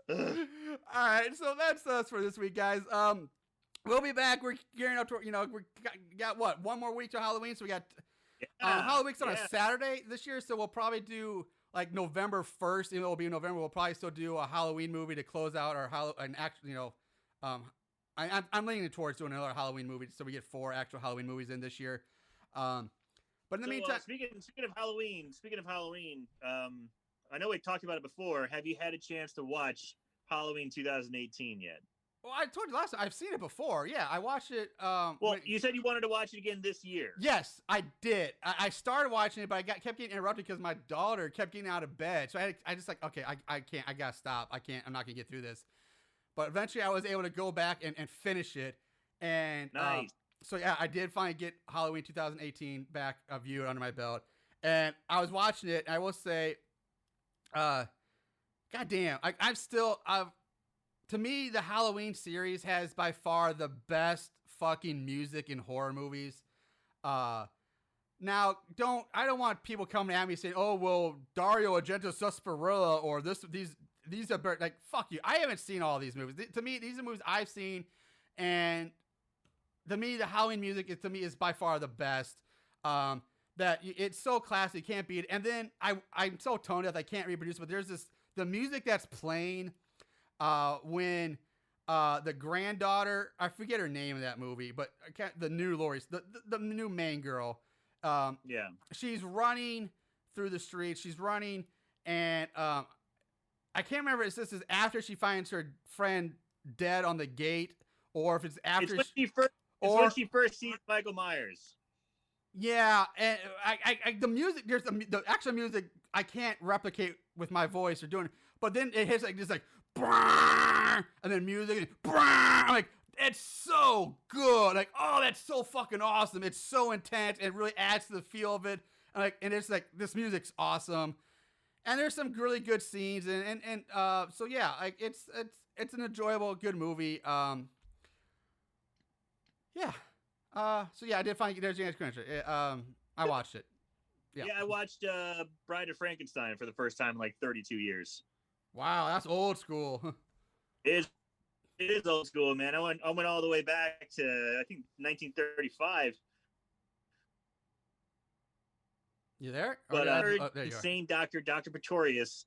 All right, so that's us for this week, guys. We'll be back. We're gearing up to, we got what, one more week to Halloween, so we got Halloween's on a Saturday this year, so we'll probably do like November 1st. Even though it'll be in November, we'll probably still do a Halloween movie to close out our I'm leaning towards doing another Halloween movie, so we get 4 actual Halloween movies in this year. But in the meantime, speaking of Halloween, I know we talked about it before. Have you had a chance to watch Halloween 2018 yet? Well, I told you last time I've seen it before. Yeah, I watched it. You said you wanted to watch it again this year. Yes, I did. I started watching it, but kept getting interrupted because my daughter kept getting out of bed. So I just like, okay, I can't. I gotta stop. I'm not gonna get through this. But eventually, I was able to go back and finish it. And nice. So yeah, I did finally get Halloween 2018 back viewed under my belt, and I was watching it. And I will say, goddamn, to me, the Halloween series has by far the best fucking music in horror movies. Now, I don't want people coming at me saying, "Oh, well, Dario Argento Suspiria or these are like fuck you." I haven't seen all these movies. To me, these are movies I've seen, and to me, the Halloween music is by far the best. That it's so classy, can't beat it. And then I'm so tone deaf I can't reproduce, but there's the music that's playing when the granddaughter, I forget her name in that movie, but the new Laurie's the new main girl. She's running through the streets. She's running, and I can't remember if this is after she finds her friend dead on the gate, or if it's after when she first sees Michael Myers. Yeah, and the music, there's the actual music I can't replicate with my voice or doing it, but then it hits like just like, and then music, I'm like, it's so good, like, oh, that's so fucking awesome. It's so intense. It really adds to the feel of it, and it's like this music's awesome, and there's some really good scenes, and so yeah, like it's an enjoyable, good movie. Yeah. So yeah, I did find there's James Cruncher. I watched it. Yeah, I watched Bride of Frankenstein for the first time in like 32 years. Wow, that's old school. It is old school, man. I went all the way back to I think 1935. You there? But insane doctor, Dr. Pretorius.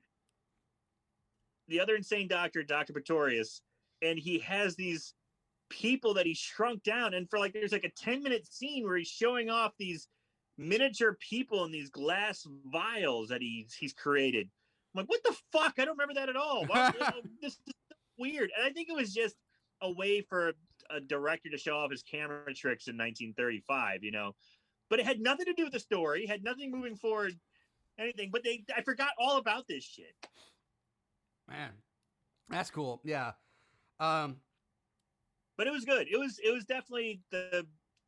The other insane doctor, Dr. Pretorius, and he has these people that he shrunk down, and for like there's like a 10-minute scene where he's showing off these miniature people in these glass vials that he's created I'm like, what the fuck? I don't remember that at all. Well, this is weird. And I think it was just a way for a director to show off his camera tricks in 1935, but it had nothing to do with the story, had nothing moving forward, anything. But I forgot all about this shit. Man, that's cool. Yeah. But it was good. It was definitely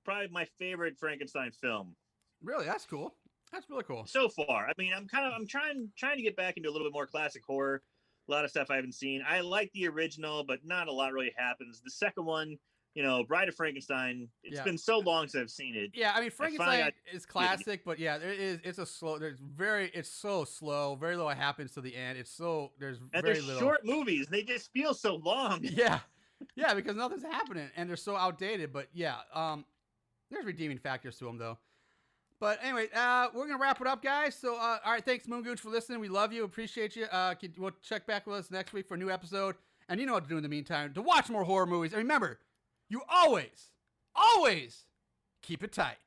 probably my favorite Frankenstein film. Really, that's cool. That's really cool. So far. I mean, I'm trying to get back into a little bit more classic horror. A lot of stuff I haven't seen. I like the original, but not a lot really happens. The second one, Bride of Frankenstein. It's been so long since I've seen it. Yeah, I mean, Frankenstein is classic, but yeah, it's so slow. Very little happens to the end. There's very little. Short movies. They just feel so long. Yeah. Yeah, because nothing's happening and they're so outdated. But yeah, there's redeeming factors to them though. But anyway, we're gonna wrap it up, guys. So, all right, thanks, Moon Gooch, for listening. We love you, appreciate you. We'll check back with us next week for a new episode. And you know what to do in the meantime: to watch more horror movies. And remember, you always keep it tight.